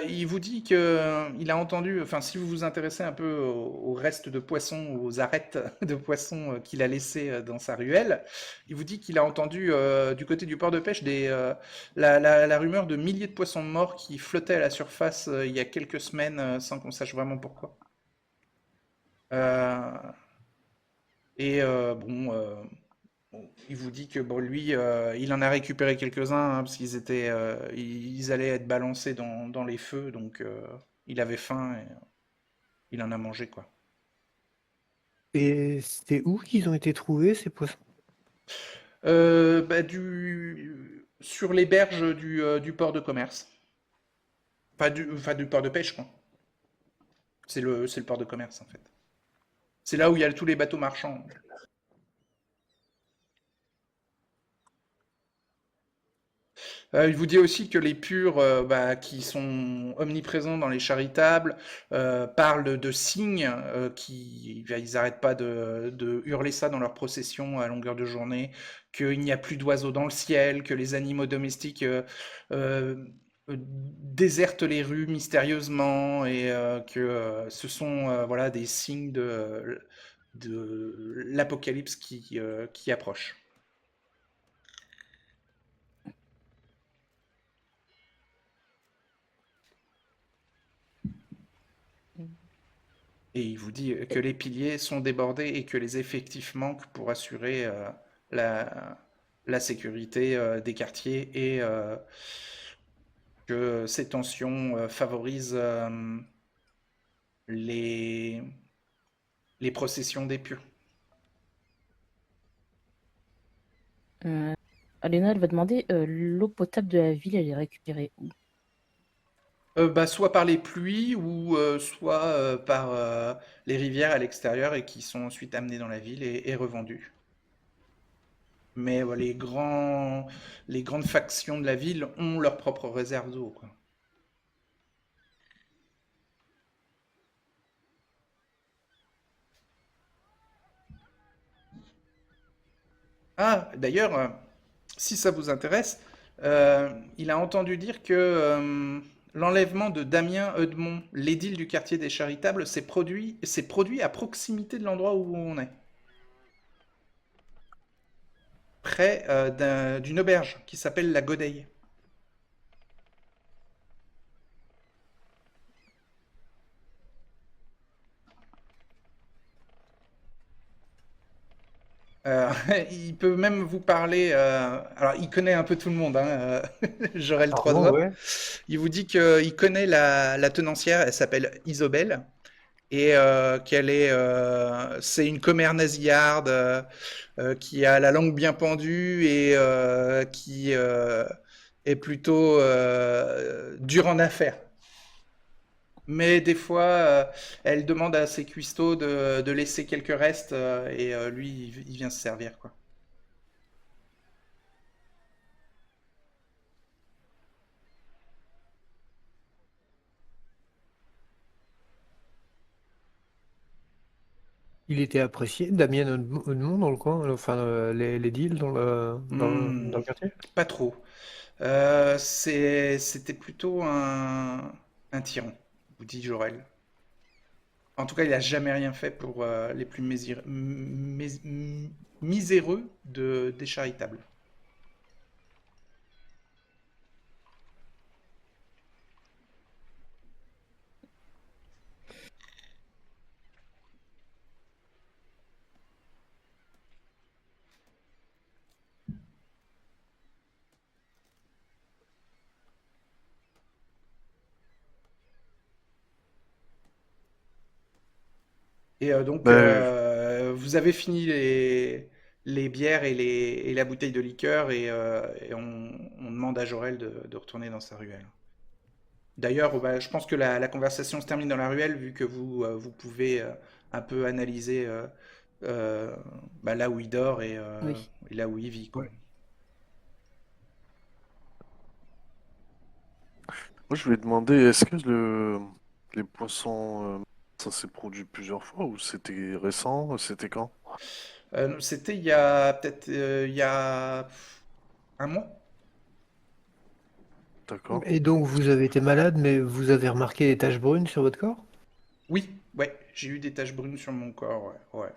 Il vous dit que il a entendu, enfin si vous vous intéressez un peu au reste de poissons, aux arêtes de poissons qu'il a laissées dans sa ruelle, il vous dit qu'il a entendu du côté du port de pêche la rumeur de milliers de poissons morts qui flottaient à la surface il y a quelques semaines sans qu'on sache vraiment pourquoi. Euh, bon, il vous dit que bon, lui, il en a récupéré quelques-uns hein, parce ils allaient être balancés dans les feux, donc il avait faim et il en a mangé quoi. et c'est où qu'ils ont été trouvés ces poissons? Sur les berges du port de commerce, enfin du port de pêche quoi. C'est le port de commerce en fait. C'est là où il y a tous les bateaux marchands. Il vous dit aussi que les purs qui sont omniprésents dans les charitables parlent de signes ils n'arrêtent pas de hurler ça dans leur procession à longueur de journée, qu'il n'y a plus d'oiseaux dans le ciel, que les animaux domestiques désertent les rues mystérieusement et que ce sont voilà, des signes de l'apocalypse qui approche. Et il vous dit que les piliers sont débordés et que les effectifs manquent pour assurer la, la sécurité des quartiers et que ces tensions favorisent les, les processions des pieux. Alena, elle va demander l'eau potable de la ville, elle est récupérée où? Soit par les pluies ou soit par les rivières à l'extérieur et qui sont ensuite amenées dans la ville et revendues. Mais les grandes factions de la ville ont leurs propres réserves d'eau, quoi. Ah, d'ailleurs, si ça vous intéresse, il a entendu dire que l'enlèvement de Damien Eudemont, l'édile du quartier des Charitables, s'est produit à proximité de l'endroit où on est, près d'une auberge qui s'appelle la Godeille. Euh, il peut même vous parler. Alors, il connaît un peu tout le monde, hein, Jorel Trois Pardon, Doigts. ouais. Il vous dit qu'il connaît la tenancière. Elle s'appelle Isobel et c'est une commère nasillarde qui a la langue bien pendue et qui est plutôt dure en affaires. Mais des fois, elle demande à ses cuistots de laisser quelques restes et lui, il vient se servir, quoi. Il était apprécié, Damien Edmond dans le coin, enfin les deals dans Hmm, le quartier? pas trop. C'était plutôt un tyran, vous dit Jorel. En tout cas, il a jamais rien fait pour les plus miséreux des charitables. Et donc, Ben, vous avez fini les bières et la bouteille de liqueur et on demande à Jorel de retourner dans sa ruelle. D'ailleurs, bah, je pense que la conversation se termine dans la ruelle vu que vous pouvez un peu analyser euh, bah, là où il dort Oui. et là où il vit, quoi. Ouais. moi, je vais demander, est-ce que les poissons, ça s'est produit plusieurs fois ou c'était récent? C'était quand? C'était il y a peut-être il y a un mois? D'accord. Et donc vous avez été malade, mais vous avez remarqué des taches brunes sur votre corps? Oui, ouais, j'ai eu des taches brunes sur mon corps, ouais, ouais.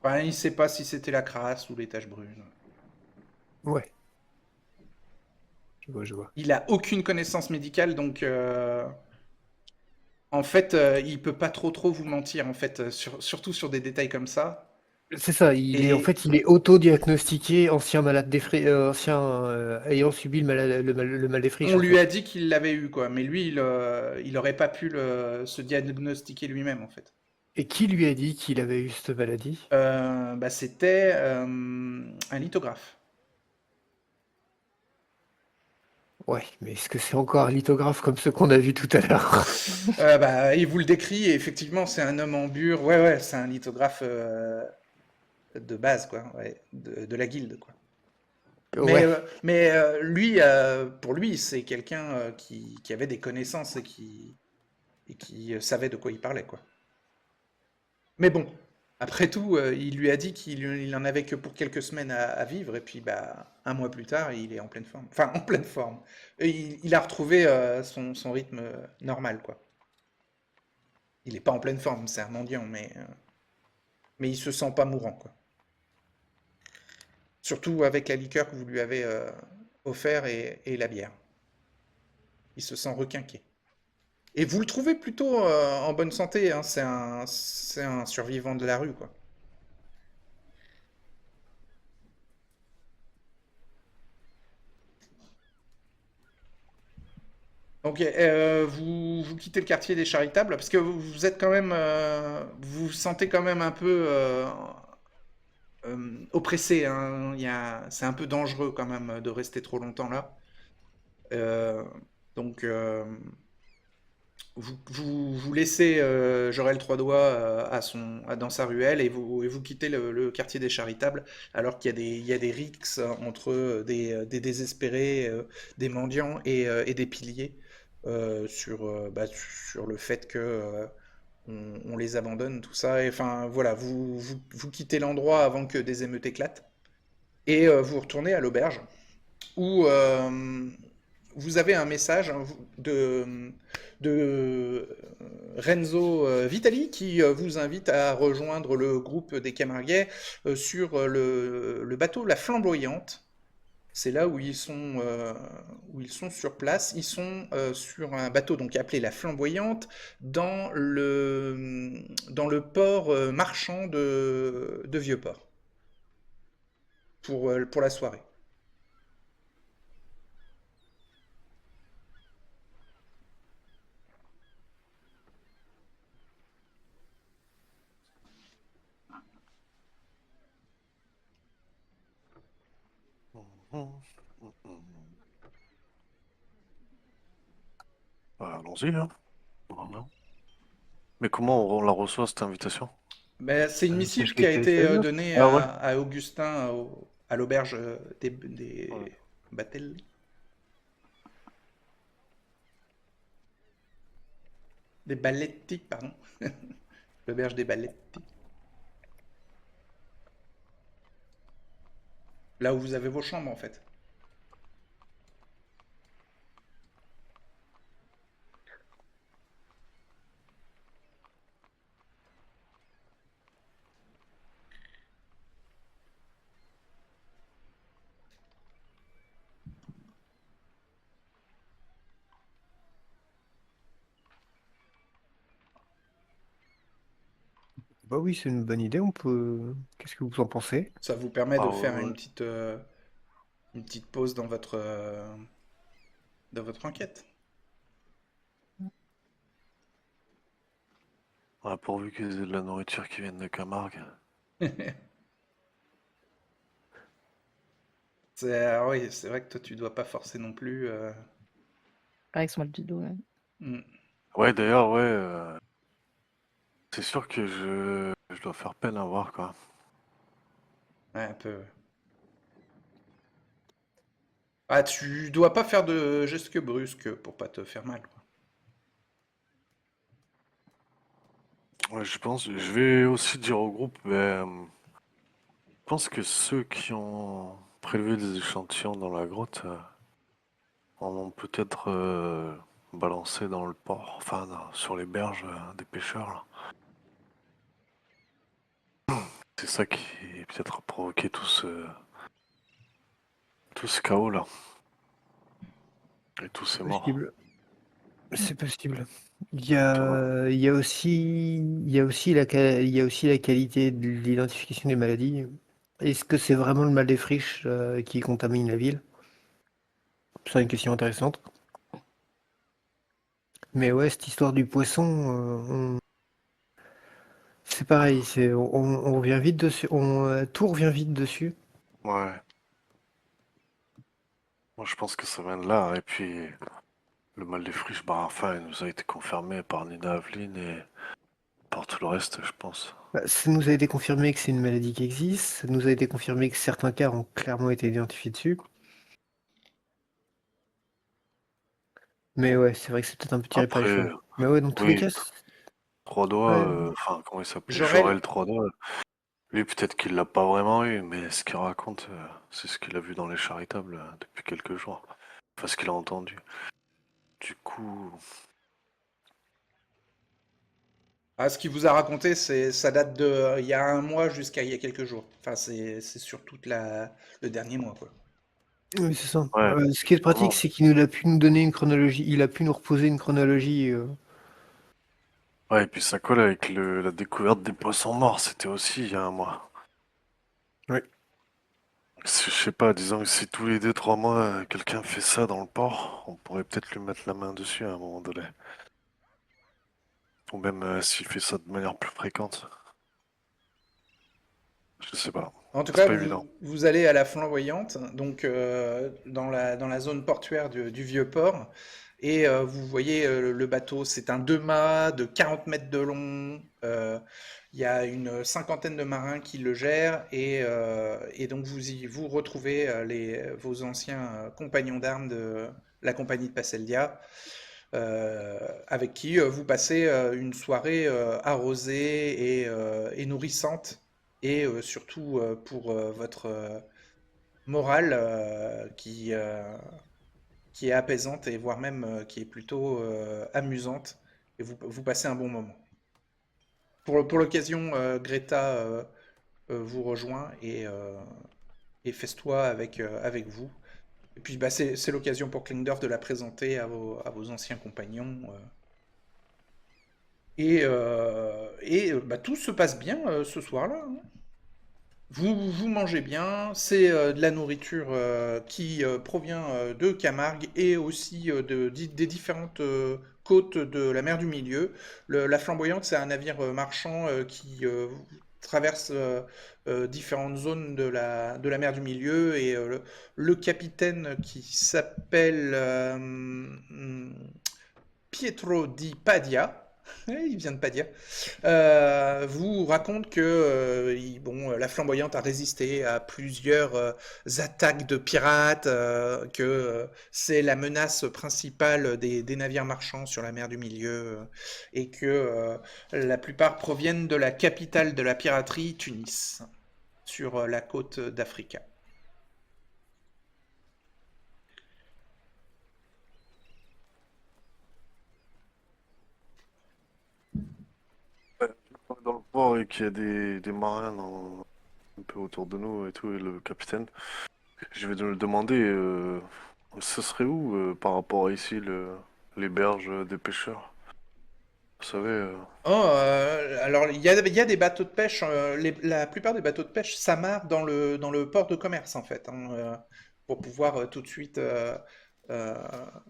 Enfin, il sait pas si c'était la crasse ou les taches brunes. Ouais, je vois, je vois. Il a aucune connaissance médicale, donc en fait, il peut pas trop vous mentir, en fait, surtout sur des détails comme ça. C'est ça, il est en Et fait il est auto-diagnostiqué ancien malade ancien ayant subi le mal des on friches en lui a fait. dit qu'il l'avait eu, quoi. Mais lui, il aurait pas pu se diagnostiquer lui-même, en fait. Et qui lui a dit qu'il avait eu cette maladie? Bah, c'était un lithographe. Ouais, mais est-ce que c'est encore un lithographe comme ceux qu'on a vus tout à l'heure? Bah, il vous le décrit, et effectivement, c'est un homme en bure. Ouais, ouais, c'est un lithographe de base, quoi. Ouais, de la guilde, quoi. Mais, Ouais, lui, pour lui, c'est quelqu'un qui avait des connaissances et qui savait de quoi il parlait, quoi. Mais bon, après tout, il lui a dit qu'il en avait que pour quelques semaines à vivre, et puis bah, un mois plus tard, il est en pleine forme. Enfin, en pleine forme. Et il a retrouvé son rythme normal, quoi. Il n'est pas en pleine forme, c'est un mendiant, mais il se sent pas mourant, quoi. Surtout avec la liqueur que vous lui avez offert et la bière. Il se sent requinqué. Et vous le trouvez plutôt en bonne santé, hein. C'est un survivant de la rue, quoi. Ok, vous quittez le quartier des Charitables parce que vous êtes quand même, vous vous sentez quand même un peu oppressé, hein. C'est un peu dangereux quand même de rester trop longtemps là. Euh, donc, vous laissez Jorel Troisdoigt dans sa ruelle et vous quittez le quartier des Charitables alors qu'il y a des rixes entre des désespérés, des mendiants et des piliers sur le fait que on les abandonne, tout ça. Et, enfin, voilà, vous quittez l'endroit avant que des émeutes éclatent et vous retournez à l'auberge où vous avez un message de Renzo Vitali qui vous invite à rejoindre le groupe des Camarguais sur le bateau La Flamboyante. C'est là où ils sont sur place. Ils sont sur un bateau donc appelé La Flamboyante dans le port marchand de Vieux-Port pour la soirée. Mhm. Mhm. Bah, allons-y, hein. Voilà. Mais comment on la reçoit cette invitation? Ben, c'est une un missive message qui a quelque été SMS. donnée Ah ouais? à Augustin à l'auberge des, Ouais. des Battel, des Balletti, pardon. L'auberge des Balletti. Là où vous avez vos chambres en fait. Bah oui, c'est une bonne idée, on peut. Qu'est-ce que vous en pensez? Ça vous permet Ah de ouais, faire ouais. une petite pause dans votre, enquête. Ouais, pourvu qu'ils aient de la nourriture qui vienne de Camargue. Oui, c'est vrai que toi, tu dois pas forcer non plus. Avec son mal du dos. Ouais. Hmm. Ouais, d'ailleurs, ouais, c'est sûr que je dois faire peine à voir, quoi. Ouais, un peu. Ah, tu dois pas faire de gestes brusques pour pas te faire mal, quoi. Ouais, je vais aussi dire au groupe, je pense que ceux qui ont prélevé des échantillons dans la grotte en ont peut-être balancé dans le port, enfin sur les berges des pêcheurs, là. C'est ça qui peut-être a provoqué tout ce chaos là et tous ces morts. Possible. C'est possible. Toi, Il y a aussi, il y a aussi la qualité de l'identification des maladies. Est-ce que c'est vraiment le mal des friches qui contamine la ville? C'est une question intéressante. Mais ouais, cette histoire du poisson, c'est pareil, on revient vite dessus, tout revient vite dessus. ouais, moi je pense que ça vient de là. Et puis le mal des friches, bah enfin, il nous a été confirmé par Nina Aveline et par tout le reste, je pense. Bah, ça nous a été confirmé que c'est une maladie qui existe, ça nous a été confirmé que certains cas ont clairement été identifiés dessus. Mais ouais, c'est vrai que c'est peut-être un peu tiré par les Après, cheveux. Mais ouais, dans tous les oui, cas, trois doigts, ouais. enfin, comment il s'appelle? Jorel, Jorel trois doigts. Lui, peut-être qu'il l'a pas vraiment eu, mais ce qu'il raconte, c'est ce qu'il a vu dans les charitables depuis quelques jours. Enfin, ce qu'il a entendu. Du coup, ce qu'il vous a raconté, ça date de il y a un mois jusqu'à il y a quelques jours. Enfin, c'est sur toute le dernier mois, quoi. Oui, c'est ça. ouais, Ce qui est pratique, vraiment. c'est qu'il a pu nous donner une chronologie, il a pu nous reposer une chronologie. Ouais, et puis ça colle avec la découverte des poissons morts, c'était aussi il y a un mois. Ouais. Je sais pas, disons que si tous les 2-3 mois quelqu'un fait ça dans le port, on pourrait peut-être lui mettre la main dessus à un moment donné. Ou même s'il fait ça de manière plus fréquente. Je sais pas. En tout C'est cas, pas évident. vous allez à la Flamboyante, donc dans la zone portuaire du vieux port, et vous voyez le bateau, c'est un 2 mâts de 40 mètres de long. Il y a une cinquantaine de marins qui le gèrent, et donc vous retrouvez vos anciens compagnons d'armes de la compagnie de Passeldia, avec qui vous passez une soirée arrosée et nourrissante et surtout pour votre morale qui est apaisante et voire même qui est plutôt amusante et vous passez un bon moment. Pour l'occasion, Greta vous rejoint et festoie avec vous. Et puis bah, c'est l'occasion pour Klingdorf de la présenter à vos anciens compagnons. Bah, tout se passe bien ce soir-là, hein. Vous mangez bien, c'est de la nourriture qui provient de Camargue et aussi des différentes côtes de la mer du Milieu. La Flamboyante, c'est un navire marchand qui traverse différentes zones de la mer du Milieu et le capitaine qui s'appelle Pietro di Padia. Il vient de Padia, vous raconte que bon, la Flamboyante a résisté à plusieurs attaques de pirates, que c'est la menace principale des navires marchands sur la mer du Milieu, et que la plupart proviennent de la capitale de la piraterie, Tunis, sur la côte d'Afrique. Ouais, dans le port et qu'il y a des marins un peu autour de nous et tout, et le capitaine. Je vais le demander, ce serait où par rapport à ici, les berges des pêcheurs? Vous savez, Oh, alors il y a des bateaux de pêche, la plupart des bateaux de pêche s'amarrent dans le port de commerce en fait, hein, pour pouvoir tout de suite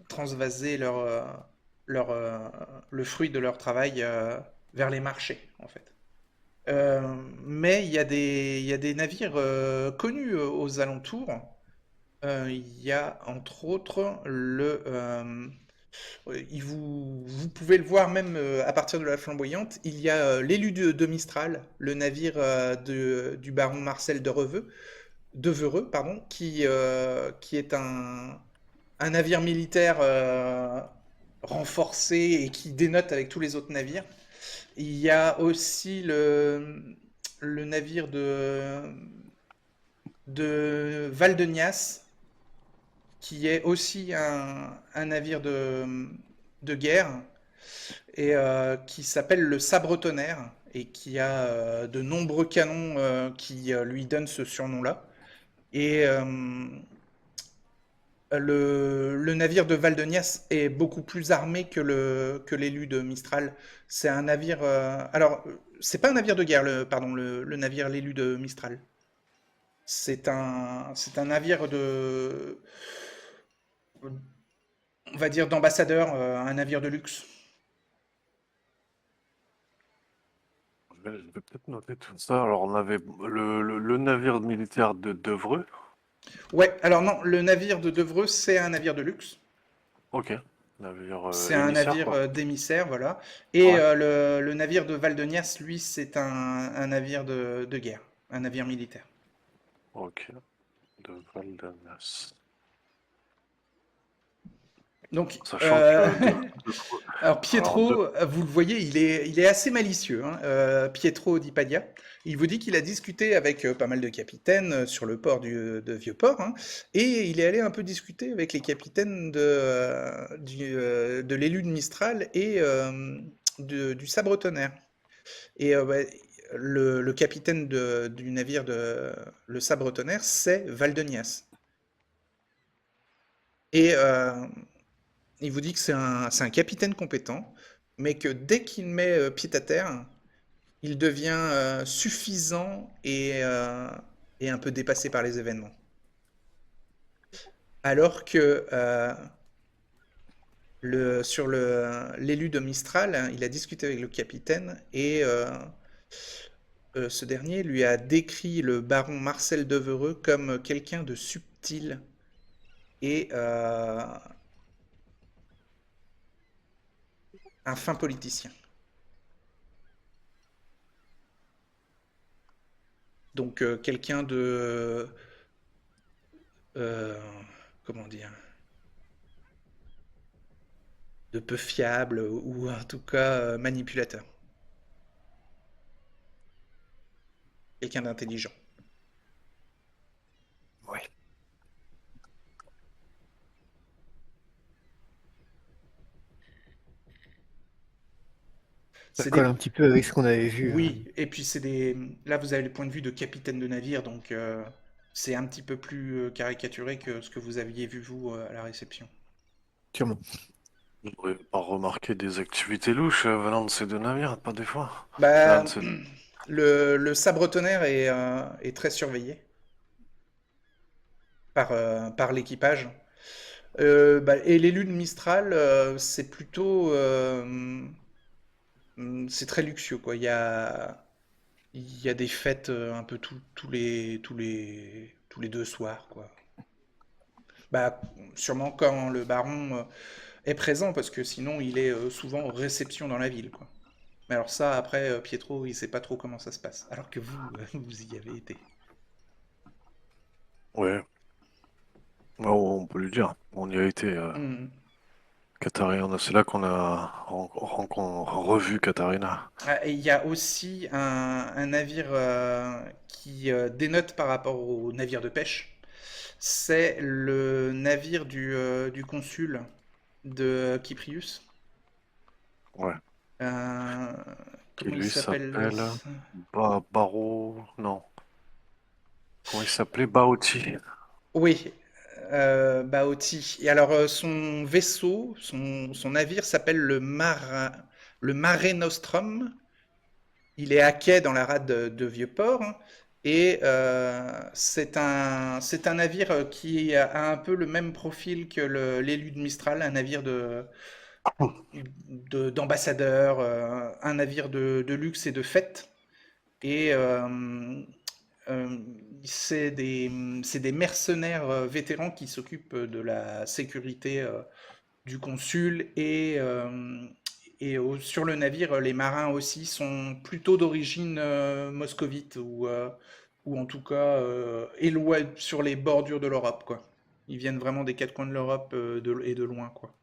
transvaser le fruit de leur travail vers les marchés, en fait. Mais il y a des navires connus aux alentours. Il y a entre autres vous pouvez le voir même à partir de la Flamboyante, il y a l'élu de Mistral, le navire du baron Marcel de Vereux, pardon, qui est un navire militaire renforcé et qui dénote avec tous les autres navires. Il y a aussi le navire de Valdenias, qui est aussi un navire de guerre et qui s'appelle le Sabre-Tonnerre et qui a de nombreux canons qui lui donnent ce surnom-là. Et le navire de Valdenias est beaucoup plus armé que l'élu de Mistral. C'est un navire. Alors, c'est pas un navire de guerre, pardon, le navire l'élu de Mistral. C'est un navire on va dire d'ambassadeur, un navire de luxe. Je vais peut-être noter tout ça. Alors, on avait le navire militaire de Devreux. Ouais, alors non, le navire de Devreux, c'est un navire de luxe. Ok. Navire C'est un émissaire, navire quoi. d'émissaire, voilà. Et Ouais. le navire de Valdenias, lui, c'est un navire de guerre, un navire militaire. Ok. De Valdanas. Donc, Sachant que alors alors, Pietro, vous le voyez, il est assez malicieux, hein, Pietro Di Paglia. Il vous dit qu'il a discuté avec pas mal de capitaines sur le port de Vieux-Port, hein, et il est allé un peu discuter avec les capitaines de l'élu de Mistral et du Sabre-Tonnerre. Et le capitaine du navire le Sabre-Tonnerre, c'est Valdenias. Et il vous dit que c'est un capitaine compétent, mais que dès qu'il met pied à terre, il devient suffisant et un peu dépassé par les événements. Alors que sur l'élu de Mistral, hein, il a discuté avec le capitaine et ce dernier lui a décrit le baron Marcel Devereux comme quelqu'un de subtil et un fin politicien. Donc quelqu'un euh, comment dire, de peu fiable ou en tout cas manipulateur. Quelqu'un d'intelligent. Ouais. Ça C'est colle des... un petit peu avec ce qu'on avait vu. Oui, et puis c'est des... Là, vous avez le point de vue de capitaine de navire, donc c'est un petit peu plus caricaturé que ce que vous aviez vu, vous, à la réception. Sûrement. vous n'aurez pas remarqué des activités louches venant de ces deux navires, pas des fois. L'un Bah, de ces... le sabre-tonnerre est très surveillé par l'équipage. Et l'élu de Mistral, c'est plutôt... c'est très luxueux, quoi. Il y a des fêtes un peu tous les 2 soirs, quoi. Bah, sûrement quand le baron est présent, parce que sinon il est souvent en réception dans la ville, quoi. Mais alors ça, après, Pietro, il sait pas trop comment ça se passe, alors que vous, vous y avez été. Ouais, ouais, on peut lui dire. On y a été, Hmm. Katharina. C'est là qu'on a revu Katharina. Ah, et il y a aussi un navire qui dénote par rapport au navire de pêche. C'est le navire du consul de Kyprius. Ouais. Euh, Qui comment il lui s'appelle s'appelle Baro. Non. Comment il s'appelait? Baoti. Oui, Baoti. Et alors, son vaisseau, son navire s'appelle le Mare Nostrum. Il est à quai dans la rade de Vieux-Port, hein. Et c'est un navire qui a un peu le même profil que l'élu de Mistral, un navire d'ambassadeurs, un navire de luxe et de fête. Et euh, c'est des mercenaires vétérans qui s'occupent de la sécurité du consul sur le navire, les marins aussi sont plutôt d'origine moscovite ou en tout cas sur les bordures de l'Europe, quoi. Ils viennent vraiment des quatre coins de l'Europe et de loin, quoi.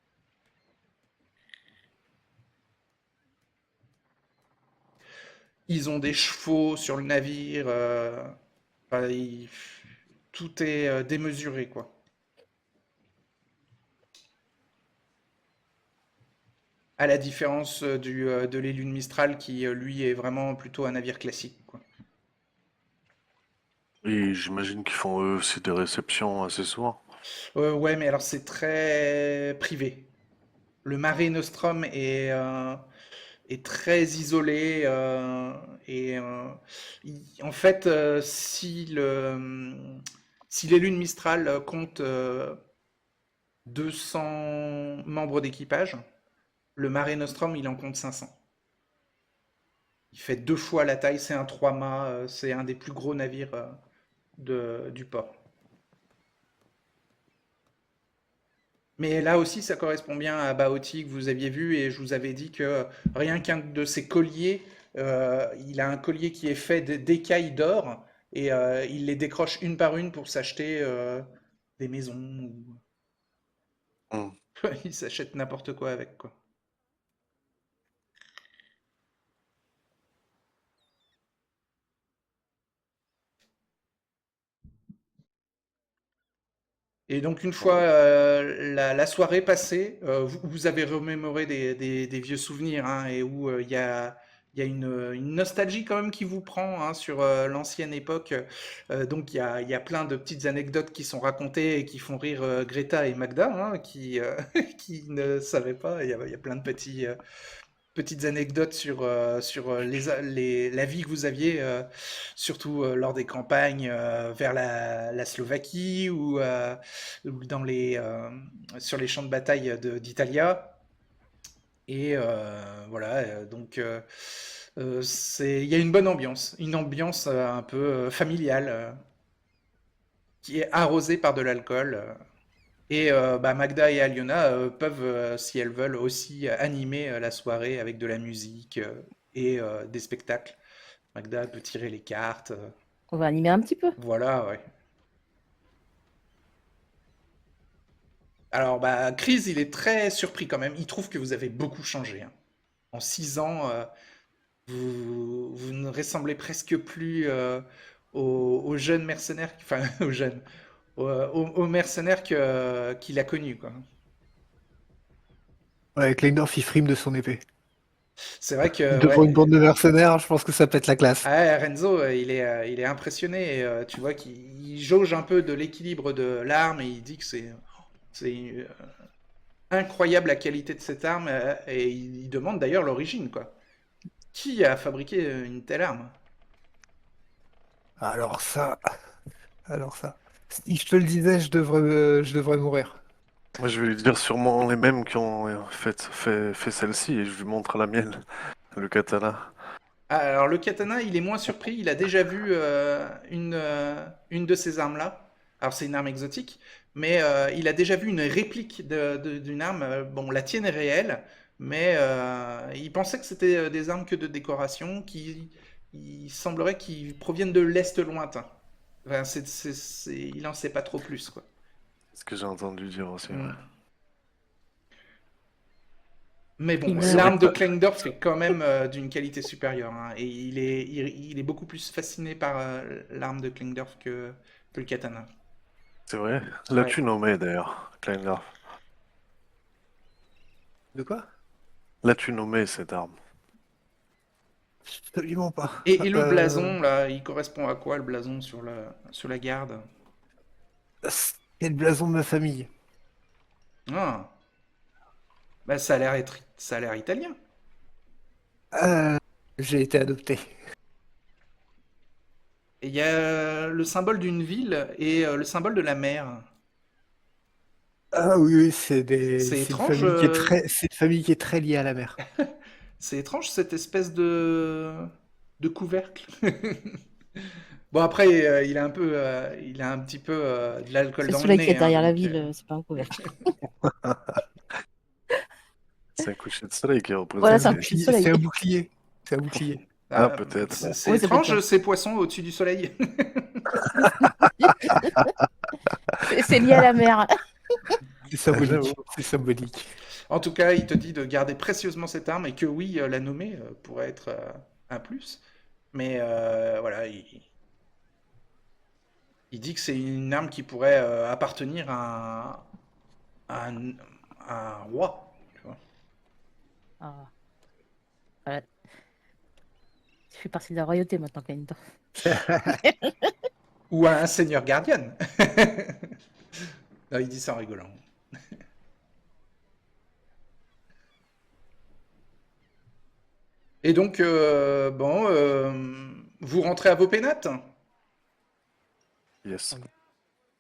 Ils ont des chevaux sur le navire, enfin, tout est démesuré, quoi. À la différence de l'Élune Mistral qui, lui, est vraiment plutôt un navire classique, quoi. Et j'imagine qu'ils font eux aussi des réceptions assez souvent. Ouais, mais alors c'est très privé. Le Mare Nostrum est très isolé et en fait, si les lunes Mistral comptent 200 membres d'équipage, le Mare Nostrum il en compte 500. Il fait 2 fois la taille, c'est un 3 mâts, c'est un des plus gros navires du port. Mais là aussi, ça correspond bien à Baoti que vous aviez vu et je vous avais dit que rien qu'un de ses colliers, il a un collier qui est fait d'écailles d'or et il les décroche une par une pour s'acheter des maisons. Hmm. Il s'achète n'importe quoi avec, quoi. Et donc une fois la soirée passée, vous avez remémoré des vieux souvenirs hein, et où il y a une nostalgie quand même qui vous prend hein, sur l'ancienne époque. Donc il y a plein de petites anecdotes qui sont racontées et qui font rire Greta et Magda, hein, qui ne savaient pas. Il y a plein de petites anecdotes sur la vie que vous aviez, surtout lors des campagnes vers la Slovaquie ou sur les champs de bataille d'Italia. Et voilà, donc il y a une ambiance un peu familiale qui est arrosée par de l'alcool. Et bah, Magda et Aliona peuvent, si elles veulent, aussi animer la soirée avec de la musique et des spectacles. Magda peut tirer les cartes. On va animer un petit peu. Voilà, ouais. Alors, bah, Chris, il est très surpris quand même. Il trouve que vous avez beaucoup changé, hein. En 6 ans, vous ne ressemblez presque plus aux jeunes mercenaires, enfin, aux jeunes, aux mercenaires qu'il a connus, quoi. Ouais, Kleinordorf, il frime de son épée. C'est vrai que, Devant une ouais, bande de mercenaires, je pense que ça pète la classe. ah, Renzo, il est impressionné. Et, tu vois qu'il jauge un peu de l'équilibre de l'arme et il dit que c'est incroyable la qualité de cette arme et il demande d'ailleurs l'origine, quoi. Qui a fabriqué une telle arme? Alors ça, alors ça. Si je te le disais, je devrais mourir. Moi, je vais lui dire sûrement les mêmes qui ont fait celle-ci et je lui montre la mienne, le katana. Ah, alors le katana, il est moins surpris. Il a déjà vu une de ces armes-là. Alors c'est une arme exotique, mais il a déjà vu une réplique d'une arme. Bon, la tienne est réelle, mais il pensait que c'était des armes que de décoration, il semblerait qu'ils proviennent de l'Est lointain. Enfin, il en sait pas trop plus, quoi. C'est ce que j'ai entendu dire aussi, ouais. Mm. Mais bon, Il serait l'arme de pas- Klengdorf est quand même d'une qualité supérieure, hein, et il est beaucoup plus fasciné par l'arme de Klengdorf que le katana. C'est vrai? Ouais. L'as-tu nommé d'ailleurs, Kleinlauf? De quoi? L'as-tu nommé cette arme? Absolument pas. Et le blason, là, il correspond à quoi le blason sur la garde? C'est le blason de ma famille. Ah, bah ça a l'air italien. Euh, j'ai été adopté. Et il y a le symbole d'une ville et le symbole de la mer. Ah oui, C'est c'est une étrange, famille qui est c'est une famille qui est très liée à la mer. c'est étrange cette espèce de couvercle. Bon après, il a un petit peu de l'alcool C'est le dans le soleil qui nez, est hein, derrière la donc. ville, c'est pas un couvercle. C'est un coucher de soleil qui Voilà, représente. c'est un coucher de soleil. C'est un bouclier. C'est un bouclier. Ah, peut-être. C'est Oui, ça peut être étrange ça. ces poissons au-dessus du soleil. C'est lié à la mer. C'est symbolique. J'avoue. C'est symbolique. En tout cas, il te dit de garder précieusement cette arme et que oui, la nommer pourrait être un plus. Mais voilà, il dit que c'est une arme qui pourrait appartenir à un roi. Tu vois. Ah. Voilà. Tu fais partie de la royauté maintenant, Kainto. Ou à un seigneur gardien. Non, il dit ça en rigolant. Et donc, bon, vous rentrez à vos pénates. Yes.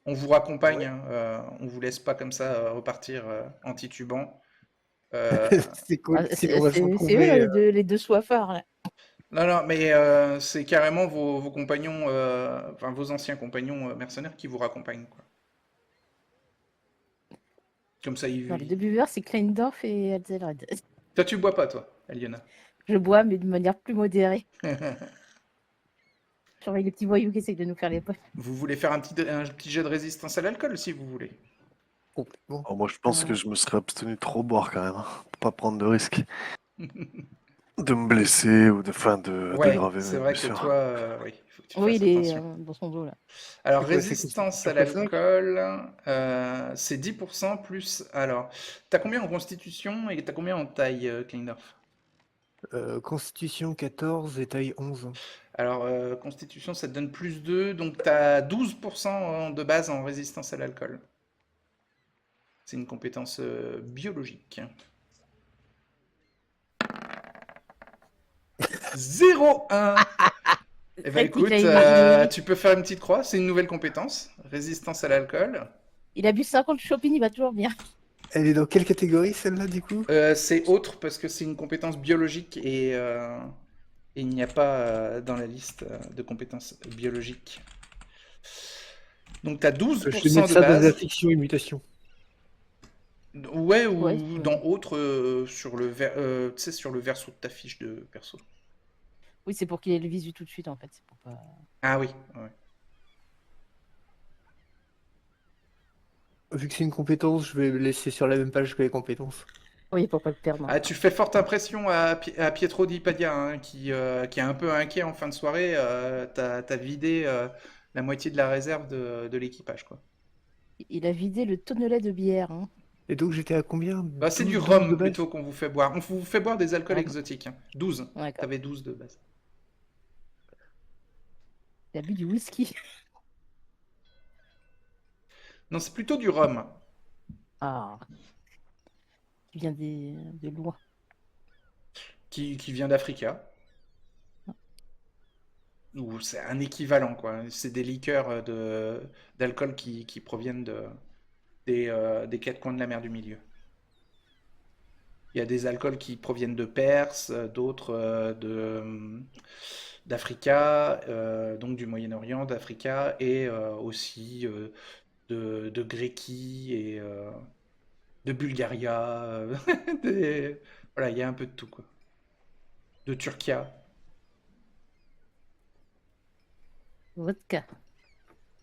On vous raccompagne, Ouais. hein, on vous laisse pas comme ça repartir en titubant. Euh, C'est cool. Ah, Sinon, on va se c'est eux, retrouver. là, les deux soifards. Là. Non, non, mais c'est carrément vos compagnons, enfin vos anciens compagnons mercenaires qui vous raccompagnent, quoi. Comme ça, Non, les deux buveurs, c'est Kleindorf et Elzelred. Toi, tu bois pas, toi, Aliona. Je bois, mais de manière plus modérée. Genre avec les petits voyous qui essayent de nous faire les poches. Vous voulez faire un petit jet de résistance à l'alcool, si vous voulez. Complètement. Oh, moi, je pense que je me serais abstenu de trop boire quand même. Hein, pour pas prendre de risques. De me blesser ou Ouais, d'aggraver c'est mes vrai que blessures. toi, oui, il faut que tu Oui, fasses il est attention. dans son dos là. Alors, C'est quoi, résistance à sur quoi ça l'alcool, c'est 10% plus. Alors, t'as combien en constitution et t'as combien en taille, Kleindorf? Constitution 14 et taille 11. Alors, constitution, ça te donne plus 2, donc t'as 12% de base en résistance à l'alcool. C'est une compétence biologique. 0,1. Eh ben Très quick écoute, à imaginer. tu peux faire une petite croix, c'est une nouvelle compétence. Résistance à l'alcool. Il a bu 50 shopping, il va toujours bien. Elle est dans quelle catégorie celle-là du coup? C'est autre parce que c'est une compétence biologique et il n'y a pas dans la liste de compétences biologiques. Donc tu as Je vais 12% mettre de ça dans la base. fiction et mutation. Ouais, ou Ouais, dans autre sur le tu sais, sur le verso de ta fiche de perso. oui, c'est pour qu'il ait le visu tout de suite en fait. C'est pour pas... Ah oui, ouais. Vu que c'est une compétence, je vais laisser sur la même page que les compétences. Oui, pour pas le perdre. Ah, tu fais forte impression à Pietro Di Padia, hein, qui est un peu inquiet en fin de soirée. T'as vidé la moitié de la réserve de l'équipage, quoi. Il a vidé le tonnelet de bière. Hein. Et donc j'étais à combien? Bah, c'est 12 du 12 de rhum base. plutôt qu'on vous fait boire. On vous fait boire des alcools Ah, exotiques. Hein. 12. d'accord. T'avais 12 de base. Il a bu du whisky. Non, c'est plutôt du rhum. Ah. Qui vient de loin. Qui vient d'Africa. Ou c'est un équivalent, quoi. C'est des liqueurs d'alcool qui proviennent des quatre coins de la mer du Milieu. Il y a des alcools qui proviennent de Perse, d'autres d'Africa, donc du Moyen-Orient, d'Africa, et aussi de Gréquie et de Bulgaria. Voilà, il y a un peu de tout, quoi. De Turquia. Vodka.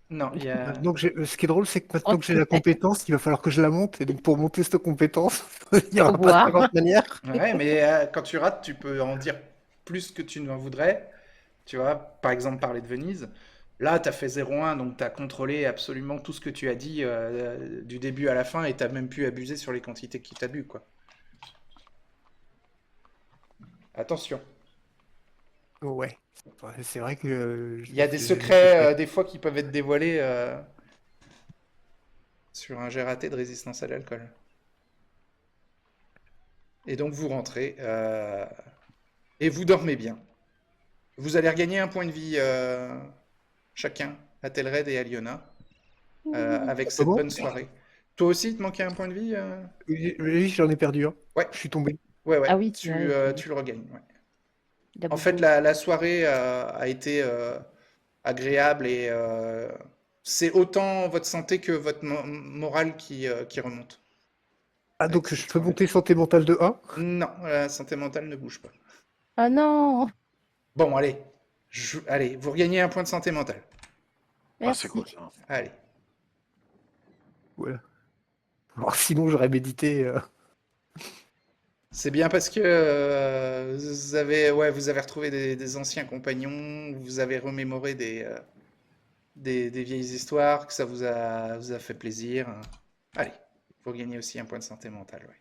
Non, il y a... Donc ce qui est drôle, c'est que maintenant Oh, que j'ai la compétence, il va falloir que je la monte. Et donc pour monter cette compétence, il n'y Faut aura pas boire. 50 manières. Ouais, mais quand tu rates, tu peux en dire plus que tu n'en voudrais. Tu vois, par exemple, parler de Venise. Là, tu as fait 0,1, donc tu as contrôlé absolument tout ce que tu as dit du début à la fin et tu même pu abuser sur les quantités que tu as bu, quoi. Attention. Ouais. C'est vrai que Il y a des secrets, des fois, qui peuvent être dévoilés sur un jet raté de résistance à l'alcool. Et donc, vous rentrez et vous dormez bien. Vous allez regagner un point de vie chacun, à Telred et à Liona, avec cette Comment bonne soirée. Toi aussi, il te manquait un point de vie Oui, j'en ai perdu un. Ouais. Je suis tombé. Ouais, ouais. Ah oui, tu, ouais, euh, ouais. tu le regagnes. Ouais. Il a En fait, beaucoup. la soirée a été agréable et c'est autant votre santé que votre morale qui remonte Ah, avec donc cette je peux soirée. monter santé mentale de 1? Non, la santé mentale ne bouge pas. Ah non! Bon, allez. Allez, vous regagnez un point de santé mentale. Ah, c'est Merci. cool ça. Allez. Voilà. Alors, sinon, j'aurais médité. C'est bien parce que vous avez retrouvé des anciens compagnons, vous avez remémoré des vieilles histoires, que ça vous a fait plaisir. Allez, vous gagnez aussi un point de santé mentale. Ouais.